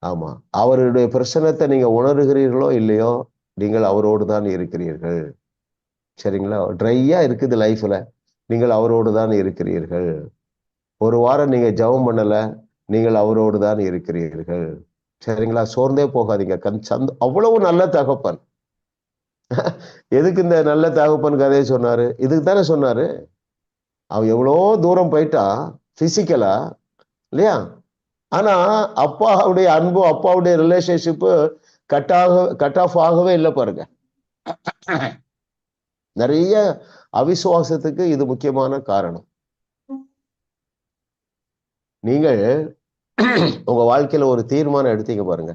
ஆமா, அவருடைய பிரச்சனத்தை நீங்க உணர்கிறீர்களோ இல்லையோ, நீங்கள் அவரோடு தான் இருக்கிறீர்கள். சரிங்களா? ட்ரையா இருக்குது லைஃப்ல, நீங்கள் அவரோடு தான் இருக்கிறீர்கள். ஒரு வாரம் நீங்க ஜெபம் பண்ணல, நீங்கள் அவரோடு தான் இருக்கிறீர்கள். சரிங்களா? சோர்ந்தே போகாதீங்க. அவ்வளவு நல்ல தகப்பன். எதுக்கு இந்த நல்ல தகப்பன் கதையை சொன்னாரு? இதுக்கு தானே சொன்னாரு. அவன் எவ்வளோ தூரம் போயிட்டா பிசிக்கலா இல்லையா? ஆனா அப்பாவுடைய அன்பு, அப்பாவுடைய ரிலேஷன்ஷிப்பு கட் ஆஃப் ஆகவே இல்லை பாருங்க. நிறைய அவிசுவாசத்துக்கு இது முக்கியமான காரணம். நீங்கள் உங்க வாழ்க்கையில ஒரு தீர்மானம் எடுத்தீங்க பாருங்க,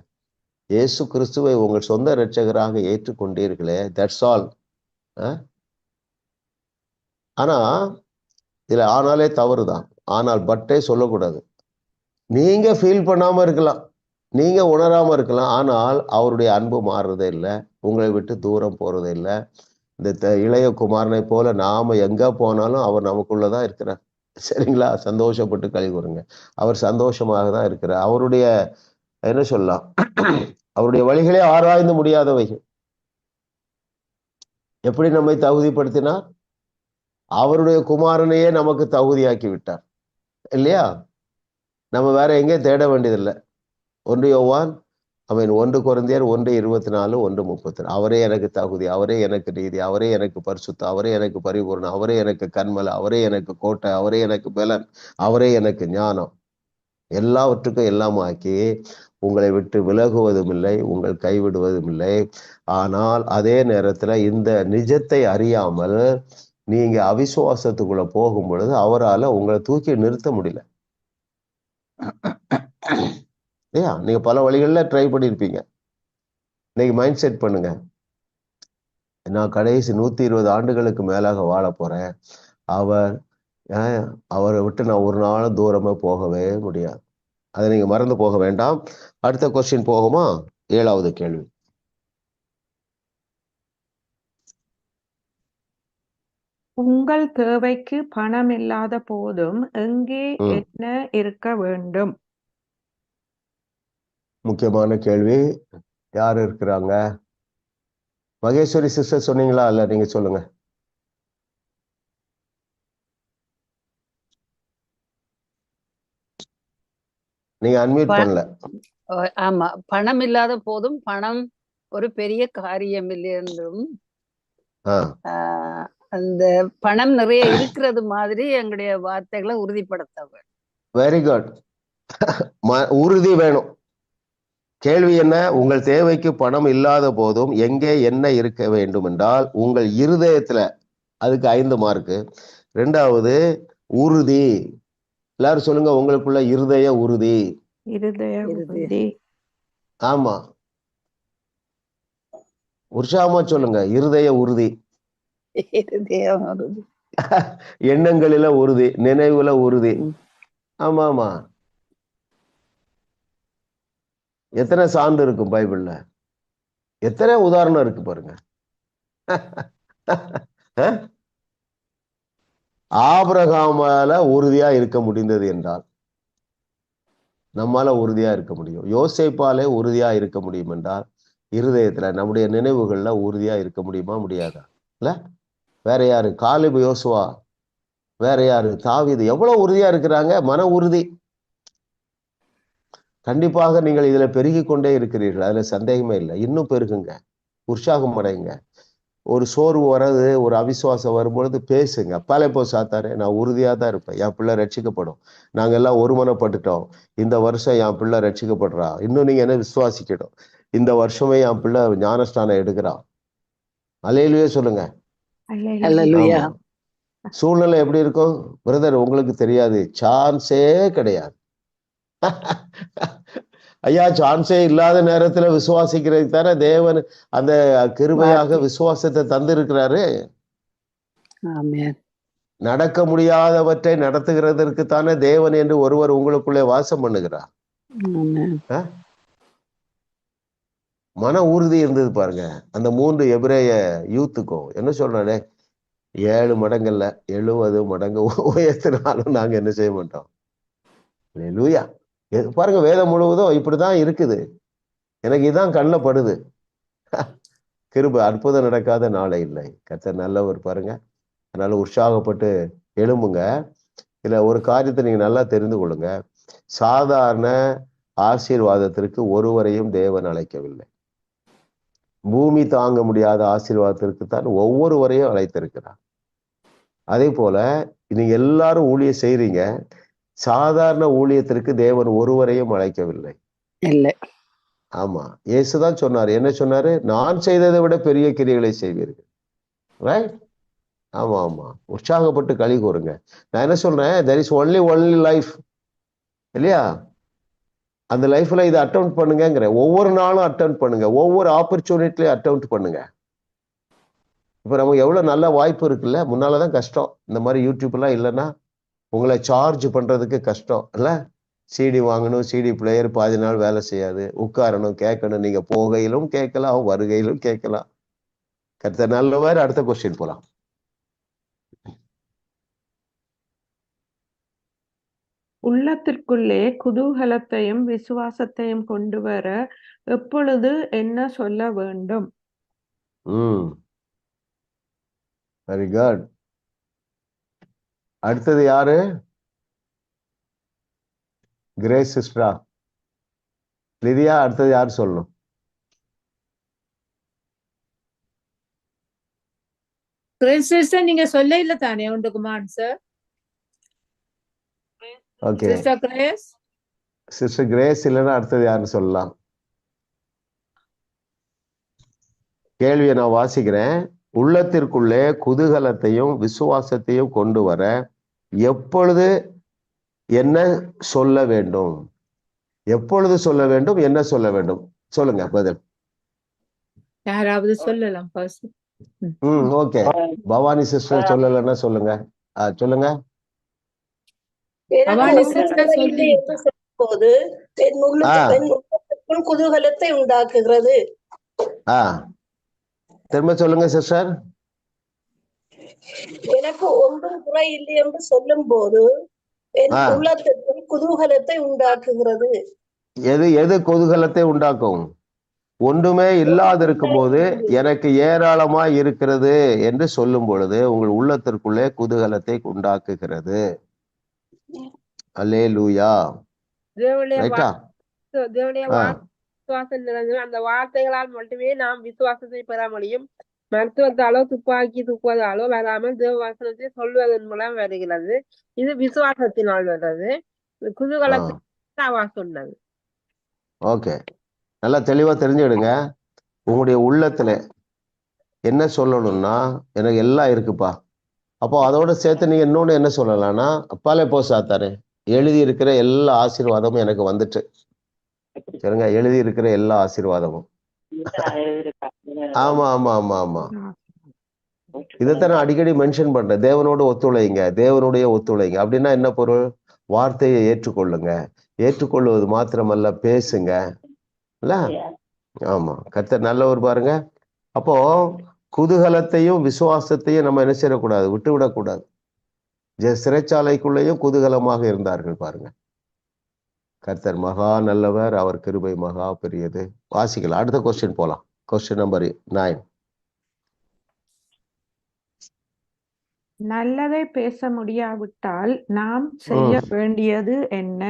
இயேசு கிறிஸ்துவை உங்கள் சொந்த இரட்சகராக ஏற்றுக்கொண்டீர்களே, தட்ஸ் ஆல். ஆனா இதுல ஆனாலே தவறுதான். ஆனால் பட்டே சொல்லக்கூடாது. நீங்க ஃபீல் பண்ணாம இருக்கலாம், நீங்க உணராம இருக்கலாம், ஆனால் அவருடைய அன்பு மாறுறதே இல்லை, உங்களை விட்டு தூரம் போறதே இல்லை. இந்த இளைய குமாரனை போல நாம எங்க போனாலும் அவர் நமக்குள்ளதான் இருக்கிறார். சரிங்களா? சந்தோஷப்பட்டு கழி கூறுங்க. அவர் சந்தோஷமாக தான் இருக்கிறார். அவருடைய என்ன சொல்லலாம், அவருடைய வழிகளே ஆராய்ந்து முடியாதவைகள். எப்படி நம்மை தகுதிப்படுத்தினார்? அவருடைய குமாரனையே நமக்கு தகுதியாக்கி விட்டார் இல்லையா? நம்ம வேற எங்கேயும் தேட வேண்டியதில்லை. 1 யோவான் 1 கொரிந்தியர் 1:24, 1:30. அவரே எனக்கு தகுதி, அவரே எனக்கு நீதி, அவரே எனக்கு பரிசுத்தம், அவரே எனக்கு பரிபூர்ணம், அவரே எனக்கு கண்மலை, அவரே எனக்கு கோட்டை, அவரே எனக்கு பலன், அவரே எனக்கு ஞானம். எல்லாவற்றுக்கும் எல்லாமாக்கி உங்களை விட்டு விலகுவதும் இல்லை, உங்கள் கைவிடுவதும் இல்லை. ஆனால் அதே நேரத்துல இந்த நிஜத்தை அறியாமல் நீங்க அவிசுவாசத்துக்குள்ள போகும் பொழுது அவரால் உங்களை தூக்கி நிறுத்த முடியல. இல்லையா? நீங்க பல வழிகளில் ட்ரை பண்ணியிருப்பீங்க. இன்னைக்கு மைண்ட் செட் பண்ணுங்க, நான் கடைசி 120 ஆண்டுகளுக்கு மேலாக வாழ போறேன், அவரை விட்டு நான் ஒரு நாளும் தூரமா போகவே முடியாது. அதை நீங்க மறந்து போக வேண்டாம். அடுத்த கொஸ்டின் போகுமா? 7வது கேள்வி. உங்கள் தேவைக்கு பணம் இல்லாத போதும் எங்கே என்ன இருக்க வேண்டும்? முக்கியமான கேள்வி. யார் இருக்கிறாங்க? மகேஸ்வரி சிஸ்டர் சொன்னீங்களா? இல்ல நீங்க சொல்லுங்க. நீங்க அன்மியூட் பண்ணல. ஆமா, பணம் இல்லாத போதும் பணம் ஒரு பெரிய காரியம் இல்லை என்றும், அந்த பணம் நிறைய இருக்கிறது மாதிரி எங்களுடைய வார்த்தைகளை உறுதிப்படுத்த. Very good. உறுதி வேணும். கேள்வி என்ன? உங்கள் தேவைக்கு பணம் இல்லாத போதும் எங்கே என்ன இருக்க வேண்டும் என்றால் உங்கள் இருதயத்துல. அதுக்கு 5 மார்க்கு. 2வது உறுதி. எல்லாரும் சொல்லுங்க, உங்களுக்குள்ள இருதய உறுதி. ஆமா, உற்சாகமா சொல்லுங்க, இருதய உறுதி. எண்ணங்களில உறுதி, நினைவுல உறுதி. ஆமா ஆமா, எத்தனை சான்று இருக்கும் பைபிள்ல, எத்தனை உதாரணம் இருக்கு பாருங்க. ஆபிரகாமால உறுதியா இருக்க முடிந்தது என்றால் நம்மால உறுதியா இருக்க முடியும். யோசேப்பாலே உறுதியா இருக்க முடியும் என்றால் இருதயத்துல நம்முடைய நினைவுகள்ல உறுதியா இருக்க முடியுமா? முடியாதா? இல்ல வேற யாரு? காலேப், யோசுவா, வேற யாரு? தாவீது. எவ்வளவு உறுதியா இருக்கிறாங்க, மன உறுதி. கண்டிப்பாக நீங்கள் இதுல பெருகி கொண்டே இருக்கிறீர்கள், அதுல சந்தேகமே இல்லை. இன்னும் பெருகுங்க, உற்சாகம் அடைங்க. ஒரு சோர்வு வர்றது, ஒரு அவிசுவாசம் வரும்பொழுது பேசுங்க. அப்பாலே போ சாத்தானே, நான் உறுதியா தான் இருப்பேன், என் பிள்ளை ரட்சிக்கப்படும். நாங்க எல்லாம் ஒருமனப்பட்டுட்டோம், இந்த வருஷம் என் பிள்ளை ரட்சிக்கப்படுறா, இன்னும் நீங்க என்ன விசுவாசிக்கணும், இந்த வருஷமே என் பிள்ளை ஞானஸ்தானம் எடுக்கிறான். அல்லேலூயா சொல்லுங்க. அல்லேலூயா. ஆமா. சூழ்நிலை எப்படி இருக்கும் பிரதர் உங்களுக்கு தெரியாது, சான்ஸே கிடையாது. ஐயா, சான்ஸே இல்லாத நேரத்துல விசுவாசிக்கிறதுக்கு தானே தேவன் அந்த கிருபையாக விசுவாசத்தை தந்திருக்கிறாரு. ஆமென். நடக்க முடியாதவற்றை நடத்துகிறதற்கு தானே தேவன் என்று ஒருவர் உங்களுக்குள்ளே வாசம் பண்ணுகிறார். ஆமென். மன உறுதி இருந்தது பாருங்க அந்த 3 எபிரேய யூத்துக்கும். என்ன சொல்றானே, 7 மடங்கள்ல 70 மடங்கு உயர்த்தினாலும் நாங்க என்ன செய்ய மாட்டோம். அல்லேலூயா. பாருங்க, வேதம் முழுவதும் இப்படிதான் இருக்குது. எனக்கு இதான் கண்ணில் படுது. கிருபை, அற்புதம் நடக்காத நாளே இல்லை. கர்த்தர் நல்லவர் பாருங்க. அதனால உற்சாகப்பட்டு எழும்புங்க. இதுல ஒரு காரியத்தை நீங்க நல்லா தெரிந்து கொள்ளுங்க. சாதாரண ஆசீர்வாதத்திற்கு ஒருவரையும் தேவன் அழைக்கவில்லை. பூமி தாங்க முடியாத ஆசீர்வாதத்திற்கு தான் ஒவ்வொருவரையும் அழைத்திருக்கிறார். அதே போல நீங்க எல்லாரும் ஊழியம் செய்றீங்க, சாதாரண ஊழியத்திற்கு தேவன் ஒருவரையும் அழைக்கவில்லை. இல்லை. ஆமா, இயேசுதான் சொன்னாரு. என்ன சொன்னாரு? நான் செய்ததை விட பெரிய கிரியைகளை செய்வீர்கள். ரைட்? ஆமா ஆமா, உற்சாகப்பட்டு களி கூறுங்க. நான் என்ன சொல்றேன், there is only life இல்லையா? அந்த லைஃப்ல இதை அட்டெம்ப்ட் பண்ணுங்கிறேன். ஒவ்வொரு நாளும் அட்டெம்ப்ட் பண்ணுங்க, ஒவ்வொரு ஆப்பர்ச்சுனிட்டிலையும் அட்டெம்ப்ட் பண்ணுங்க. இப்ப நமக்கு எவ்வளவு நல்ல வாய்ப்பு இருக்குல்ல. முன்னாலதான் கஷ்டம், இந்த மாதிரி யூடியூப் எல்லாம் இல்லைன்னா உங்களை சார்ஜ் பண்றதுக்கு கஷ்டம் இல்ல. சிடி வாங்கணும், சிடி பிளேயர் பாதி நாள் வேலை செய்யாது, உட்காரணும், கேட்கணும். நீங்க போகையிலும் கேட்கலாம், வருகையிலும் கேட்கலாம். கர்த்தர் நல்லவர். அடுத்த கொஸ்டின் போலாம். உள்ளத்திற்குள்ளே குதூகலத்தையும் விசுவாசத்தையும் கொண்டு வர எப்பொழுது என்ன சொல்ல வேண்டும்? Very good. அடுத்தது யாரு? கிரேஸ் சிஸ்டரா? லிதியா? அடுத்தது யாரு சொல்லணும்? கிரேஸ் சிஸ்டர் நீங்க சொல்ல இல்ல தானே ஒன்றுக்குமா answer? Okay, sister Grace. Sister Grace இல்லைன்னா அடுத்தது யாருன்னு சொல்லலாம். கேள்வியை நான் வாசிக்கிறேன். உள்ளத்திற்குள்ளே குதூகலத்தையும் விசுவாசத்தையும் கொண்டு வர எப்பொழுது என்ன சொல்ல வேண்டும்? எப்பொழுது சொல்ல வேண்டும்? என்ன சொல்ல வேண்டும்? சொல்லுங்க பதில். யாராவது சொல்லலாம். ஓகே, பவானி சிஸ்டர் சொல்லலைன்னா சொல்லுங்க. சொல்லுங்க. பவானி சிஸ்டர் சொல்லி போது என் உள்ளத்துக்குள் குதூகலத்தை உண்டாக்குகிறது. திரும்ப சொல்லுங்க சிஸ்டர். எனக்கு ஒன்றும் குறை இல்லை என்று சொல்லும் போது என் உள்ளத்திற்குள் குதூகலத்தை உண்டாக்குகிறது. எது குதூகலத்தை உண்டாக்கும்? ஒன்றுமே இல்லாதிருக்கும் போது எனக்கு ஏராளமா இருக்கிறது என்று சொல்லும் பொழுது உங்கள் உள்ளத்திற்குள்ளே குதூகலத்தை உண்டாக்குகிறது. அல்லேலூயா. ரைட்டா? அந்த வார்த்தைகளால் மட்டுமே நாம் விசுவாசத்தை பெற முடியும். மருத்துவத்தாலோ துப்பாக்கி தூக்குவதாலோ வராமல் தேவ வசனத்தை சொல்வதன் மூலம் வருகிறது. இது விசுவாசத்தினால் வருது. குதூகலத்தை சொன்னது. ஓகே, நல்லா தெளிவா தெரிஞ்சுடுங்க. உங்களுடைய உள்ளத்துல என்ன சொல்லணும்னா, எனக்கு எல்லாம் இருக்குப்பா. அப்போ அதோட சேர்த்து நீங்க இன்னொன்னு என்ன சொல்லலாம்னா, அப்பாலே போ சாத்தானே, எழுதி இருக்கிற எல்லா ஆசீர்வாதமும் எனக்கு வந்துட்டு. சரிங்க, எழுதி இருக்கிற எல்லா ஆசீர்வாதமும். ஆமா ஆமா ஆமா ஆமா, இதைத்தான் நான் அடிக்கடி மென்ஷன் பண்றேன். தேவனோடு ஒத்துழைங்க, தேவனுடைய ஒத்துழைங்க. அப்படின்னா என்ன பொருள்? வார்த்தையை ஏற்றுக்கொள்ளுங்க. ஏற்றுக்கொள்வது மாத்திரமல்ல, பேசுங்க. இல்ல? ஆமா, கர்த்தர் நல்லவர் பாருங்க. அப்போ குதூகலத்தையும் விசுவாசத்தையும் நம்ம என்ன செய்யக்கூடாது, விட்டு விடக்கூடாது. சிறைச்சாலைக்குள்ளேயும் குதூகலமாக இருந்தார்கள் பாருங்க. கர்த்தர் மகா நல்லவர், அவர் கிருபை மகா பெரியது. வாசிக்கலாம், அடுத்த கொஸ்டின் போலாம். Question number 9. நல்லதை பேச முடியாவிட்டால் நாம் செய்ய வேண்டியது என்ன?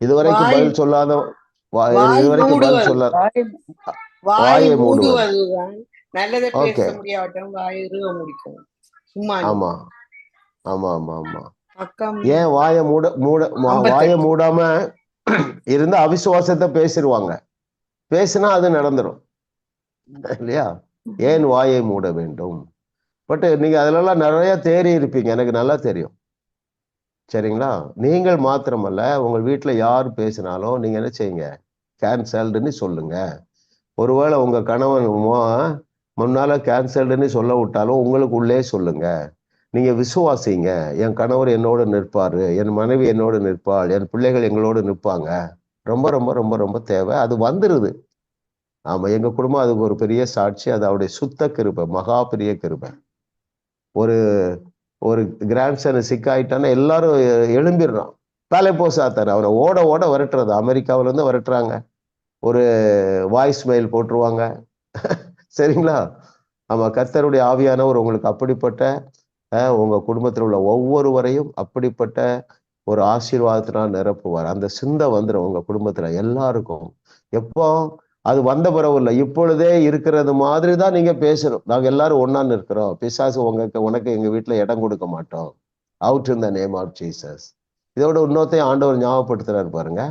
இதுவரைக்கும் பதில் சொல்லாத, இதுவரைக்கும் பதில் சொல்ல, வாயை மூடுவது. நல்லதை பேச ஓகே, முடியாவிட்டால் வாயை முடிக்கும். சும்மா ஆமா ஆமா ஆமா ஆமா. பக்கம் ஏன் வாயை வாயை மூடாம இருந்த அவிசுவாசத்தை பேசிடுவாங்க. பேசினா அது நடந்துரும் இல்லையா? ஏன் வாயை மூட வேண்டும்? பட் நீங்க அதுலலாம் நிறைய தேறி இருப்பீங்க, எனக்கு நல்லா தெரியும். சரிங்களா? நீங்கள் மாத்திரமல்ல, உங்க வீட்டுல யார் பேசினாலும் நீங்க என்ன செய்யுங்க, கேன்சல்டுன்னு சொல்லுங்க. ஒருவேளை உங்க கணவன் முன்னால கேன்சல்டுன்னு சொல்ல விட்டாலும் உங்களுக்கு உள்ளே சொல்லுங்க. நீங்க விசுவாசிங்க, என் கணவர் என்னோடு நிற்பாரு, என் மனைவி என்னோடு நிற்பாள், என் பிள்ளைகள் எங்களோடு நிற்பாங்க. ரொம்ப ரொம்ப ரொம்ப ரொம்ப தேவை. அது வந்துருது. ஆமா, எங்க குடும்பம் அதுக்கு ஒரு பெரிய சாட்சி. அது அவருடைய சுத்த கிருபை, மகா பெரிய கிருபை. ஒரு ஒரு கிராண்ட்சன் சிக்காயிட்டான்னா எல்லாரும் எழும்பிடுறான். தலை போசாத்தாரு, அவரை ஓட ஓட விரட்டுறது. அமெரிக்காவில இருந்து விரட்டுறாங்க. ஒரு வாய்ஸ் மெயில் போட்டுருவாங்க. சரிங்களா? ஆமா, கர்த்தருடைய ஆவியானவர் உங்களுக்கு அப்படிப்பட்ட உங்க குடும்பத்தில் உள்ள ஒவ்வொருவரையும் அப்படிப்பட்ட ஒரு ஆசீர்வாதத்தினால் நிரப்புவார். அந்த சிந்தை வந்துடும் உங்க குடும்பத்துல எல்லாருக்கும். எப்போ அது வந்த பிறகு இல்லை, இப்பொழுதே இருக்கிறது மாதிரி தான் நீங்க பேசணும். நாங்க எல்லாரும் ஒன்னா நிற்கிறோம், பிசாசு உனக்கு எங்க வீட்டுல இடம் கொடுக்க மாட்டோம். Out in the name of Jesus. இதோட இன்னொருத்தையும் ஆண்டவர் ஞாபகப்படுத்துறாரு பாருங்க.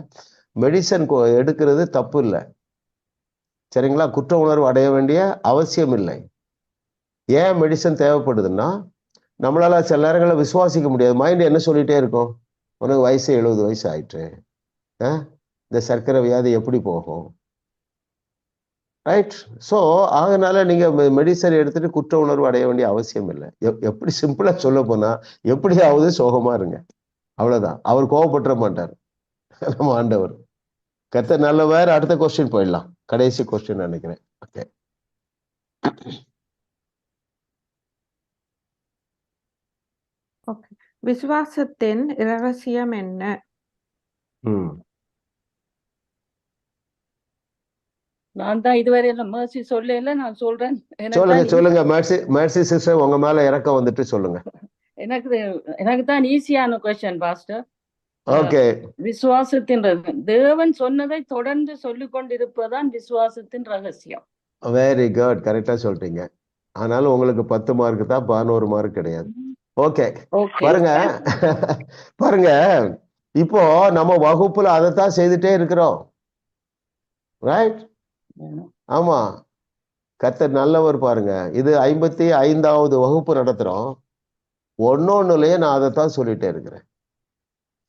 மெடிசன் எடுக்கிறது தப்பு இல்லை, சரிங்களா? குற்ற உணர்வு அடைய வேண்டிய அவசியம் இல்லை. ஏன் மெடிசன் தேவைப்படுதுன்னா, நம்மளால சில நேரங்களில் விசுவாசிக்க முடியாது. மைண்ட் என்ன சொல்லிட்டே இருக்கும், உனக்கு வயசு 70 வயசு ஆயிட்டு, இந்த சர்க்கரை வியாதி எப்படி போகும்? ரைட்? ஸோ அதனால நீங்க மெடிசன் எடுத்துட்டு குற்ற உணர்வு அடைய வேண்டிய அவசியம் இல்லை. எப்படி சிம்பிளா சொல்ல போனா, எப்படியாவது சோகமா இருங்க, அவ்வளவுதான். அவர் கோவப்பட்டுற மாட்டார் நம்ம ஆண்டவர். கர்த்தர் நல்லவர். அடுத்த கொஸ்டின் போயிடலாம், கடைசி கொஸ்டின் நினைக்கிறேன். ஓகே, விசுவாசத்தின் இரகசியம் என்ன? நான் தான் இதுவரை எல்லாம் மேர்சி சொல்லல, நான் சொல்றேன். சொல்லுங்க மேர்சி சிஸ்டர், உங்க மேல இறக்கம் வந்துட்டு சொல்லுங்க. எனக்கு தான் ஈஸியான கொஸ்டின் பாஸ்டர். ஓகே, விசுவாசத்தின் தேவன் சொன்னதை தொடர்ந்து சொல்லிக் கொண்டிருப்பதுதான் விசுவாசத்தின் ரகசியம். வெரி குட், கரெக்டா சொல்றீங்க. ஆனாலும் உங்களுக்கு 10 மார்க் தான், 11 மார்க் கிடையாது. ஓகே, பாருங்க பாருங்க, இப்போ நம்ம வகுப்புல அதைத்தான் செய்துட்டே இருக்கிறோம். ரைட்? ஆமா, கர்த்தர் நல்லவர் பாருங்க. இது 55வது வகுப்பு நடத்துறோம். ஒன்னொன்னுலயே நான் அதைத்தான் சொல்லிட்டே இருக்கிறேன்.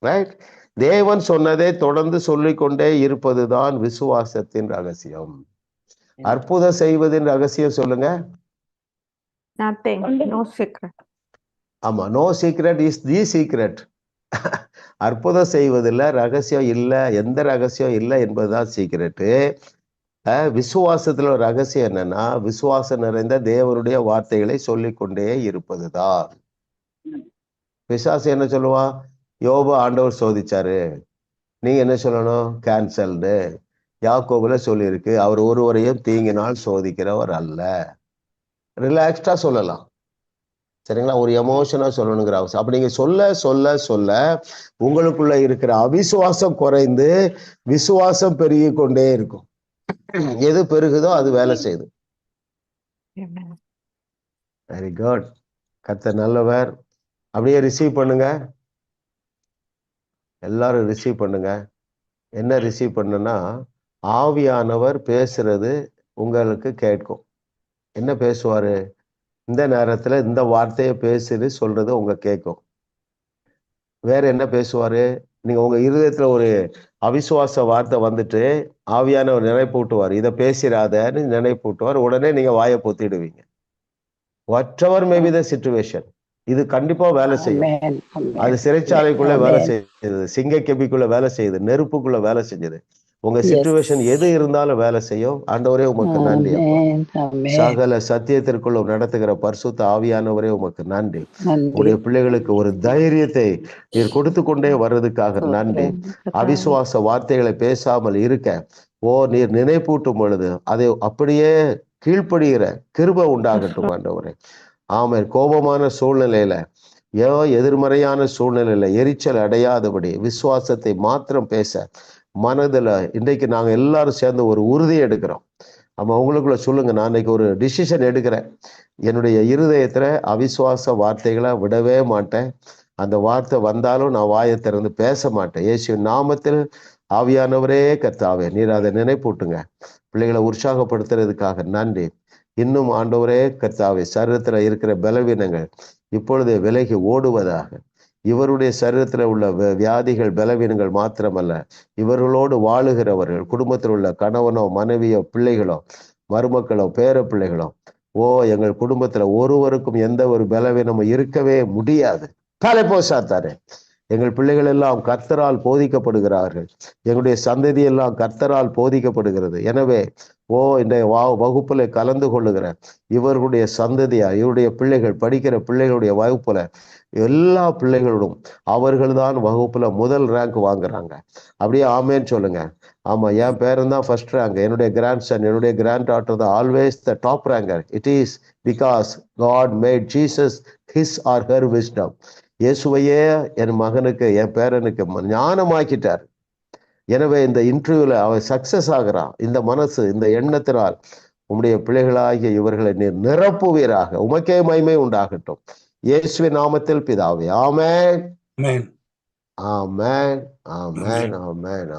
ரைட்? தேவன் சொன்னதை தொடர்ந்து சொல்லிக்கொண்டே இருப்பதுதான் விசுவாசத்தின் ரகசியம். அற்புதம் செய்வதின் ரகசியம் சொல்லுங்க. Nothing, no secret. ஆமா, no secret is the secret. அற்புதம் செய்வதில் ரகசியம் இல்லை, எந்த ரகசியம் இல்லை என்பதுதான் சீக்ரெட்டு. விசுவாசத்துல ஒரு ரகசியம் என்னன்னா, விசுவாசம் நிறைந்த தேவனுடைய வார்த்தைகளை சொல்லிக்கொண்டே இருப்பதுதான். பிசாசு என்ன சொல்லுவான், யோபு ஆண்டவர் சோதிச்சாரு, நீங்க என்ன சொல்லணும், கேன்சல்டு. யாக்கோபுல சொல்லியிருக்கு, அவர் ஒருவரையும் தீங்கினால் சோதிக்கிறவர் அல்ல. ரிலாக்ஸ்டா சொல்லலாம், சரிங்களா? ஒரு எமோஷனா சொல்லணுங்கிற அவசியம். அப்படி நீங்க சொல்ல சொல்ல சொல்ல உங்களுக்குள்ள இருக்கிற அவிசுவாசம் குறைந்து விசுவாசம் பெருகி கொண்டே இருக்கும். எது பெருகுதோ அது வேலை செய்யுது. வெரி குட், கர்த்தர் நல்லவர். அப்படியே ரிசீவ் பண்ணுங்க, எல்லாரும் ரிசீவ் பண்ணுங்க. என்ன ரிசீவ் பண்ணுன்னா, ஆவியானவர் பேசுறது உங்களுக்கு கேட்கும். என்ன பேசுவாரு, இந்த நேரத்துல இந்த வார்த்தையை பேசுன்னு சொல்றது உங்க கேட்கும். வேற என்ன பேசுவாரு, நீங்க உங்க இருதயத்துல ஒரு அவிசுவாச வார்த்தை வந்துட்டு ஆவியானவர் நினைப்பூட்டுவார், இதை பேசிடாதன்னு நினைப்பூட்டுவார். உடனே நீங்க வாயை பொத்திடுவீங்க. whatever may be the situation, இது கண்டிப்பா வேலை செய்யும். Amen. Amen. அது சிறைச்சாலைக்குள்ள வேலை Amen. செய்யுது, சிங்க கெபிக்குள்ள வேலை செய்யுது, நெருப்புக்குள்ள வேலை செஞ்சது. உங்க Yes. சிச்சுவேஷன் எது இருந்தாலும் வேலை செய்யும். ஆண்டவரே உமக்கு நன்றி அப்பா. Amen. Amen. சகல சத்தியத்திற்குள்ள நடத்துகிற பரிசுத்த ஆவியானவரே உமக்கு நன்றி. நன்றி. உடைய பிள்ளைகளுக்கு ஒரு தைரியத்தை நீர் கொடுத்து கொண்டே வர்றதுக்காக நன்றி. அவிசுவாச வார்த்தைகளை பேசாமல் இருக்க நீர் நினைப்பூட்டும் பொழுது அதை அப்படியே கீழ்ப்படுகிற கிருபை உண்டாகட்டும் ஆண்டவரே. ஆமென். கோபமான சூழ்நிலையில எதிர்மறையான சூழ்நிலையில எரிச்சல் அடையாதபடி விசுவாசத்தை மாத்திரம் பேச மனதுல இன்றைக்கு நாங்க எல்லாரும் சேர்ந்து ஒரு உறுதி எடுக்கிறோம். ஆமா, உங்களுக்குள்ள சொல்லுங்க, நான் இன்னைக்கு ஒரு டிசிஷன் எடுக்கிறேன். என்னுடைய இருதயத்துல அவிசுவாச வார்த்தைகளை விடவே மாட்டேன். அந்த வார்த்தை வந்தாலும் நான் வாயை திறந்து பேச மாட்டேன். இயேசுவின் நாமத்தில் ஆவியானவரே கர்த்தாவே, நீர் அதை நினைப்பூட்டுங்க. பிள்ளைகளை உற்சாகப்படுத்துறதுக்காக நன்றி. இன்னும் ஆண்டவரே கர்த்தாவே, சரீரத்துல இருக்கிற பலவீனங்கள் இப்பொழுதே விலகி ஓடுவதாக. இவருடைய சரீரத்தில் உள்ள வியாதிகள் பலவீனங்கள் மாத்திரமல்ல, இவர்களோடு வாழுகிறவர்கள், குடும்பத்தில் உள்ள கணவனோ மனைவியோ பிள்ளைகளோ மருமக்களோ பேர பிள்ளைகளோ, எங்கள் குடும்பத்துல ஒருவருக்கும் எந்த ஒரு பலவீனமும் இருக்கவே முடியாது. தலைப்போ சாத்தாரே, எங்கள் பிள்ளைகள் எல்லாம் கர்த்தரால் போதிக்கப்படுகிறார்கள். எங்களுடைய சந்ததி எல்லாம் கர்த்தரால் போதிக்கப்படுகிறது. எனவே இந்த வகுப்புல கலந்து கொள்ளுகிற இவர்களுடைய சந்ததியா, இவருடைய பிள்ளைகள் படிக்கிற பிள்ளைகளுடைய வகுப்புல எல்லா பிள்ளைகளோடும் அவர்கள் வகுப்புல முதல் ரேங்க் வாங்குறாங்க. அப்படியே ஆமேன்னு சொல்லுங்க. ஆமா, என் பேரன் தான் ஃபர்ஸ்ட் ரேங்க். என்னுடைய கிராண்ட் சன், என்னுடைய கிராண்ட் டாட்டர் தான் always the top ranker. It is because God made Jesus his or her wisdom. இயேசுவையே என் மகனுக்கு, என் பேரனுக்கு ஞானமாக்கிட்டார். எனவே இந்த இன்டர்வியூல அவன் சக்சஸ் ஆகிறான். இந்த மனசு, இந்த எண்ணத்தினால் உம்முடைய பிள்ளைகளாகிய இவர்களை நீர் நிரப்புவீராக. உமக்கே மகிமை உண்டாகட்டும். இயேசுவின் நாமத்தில் பிதாவே. ஆமென். Amen. ஆமென். ஆமென். ஆமென்.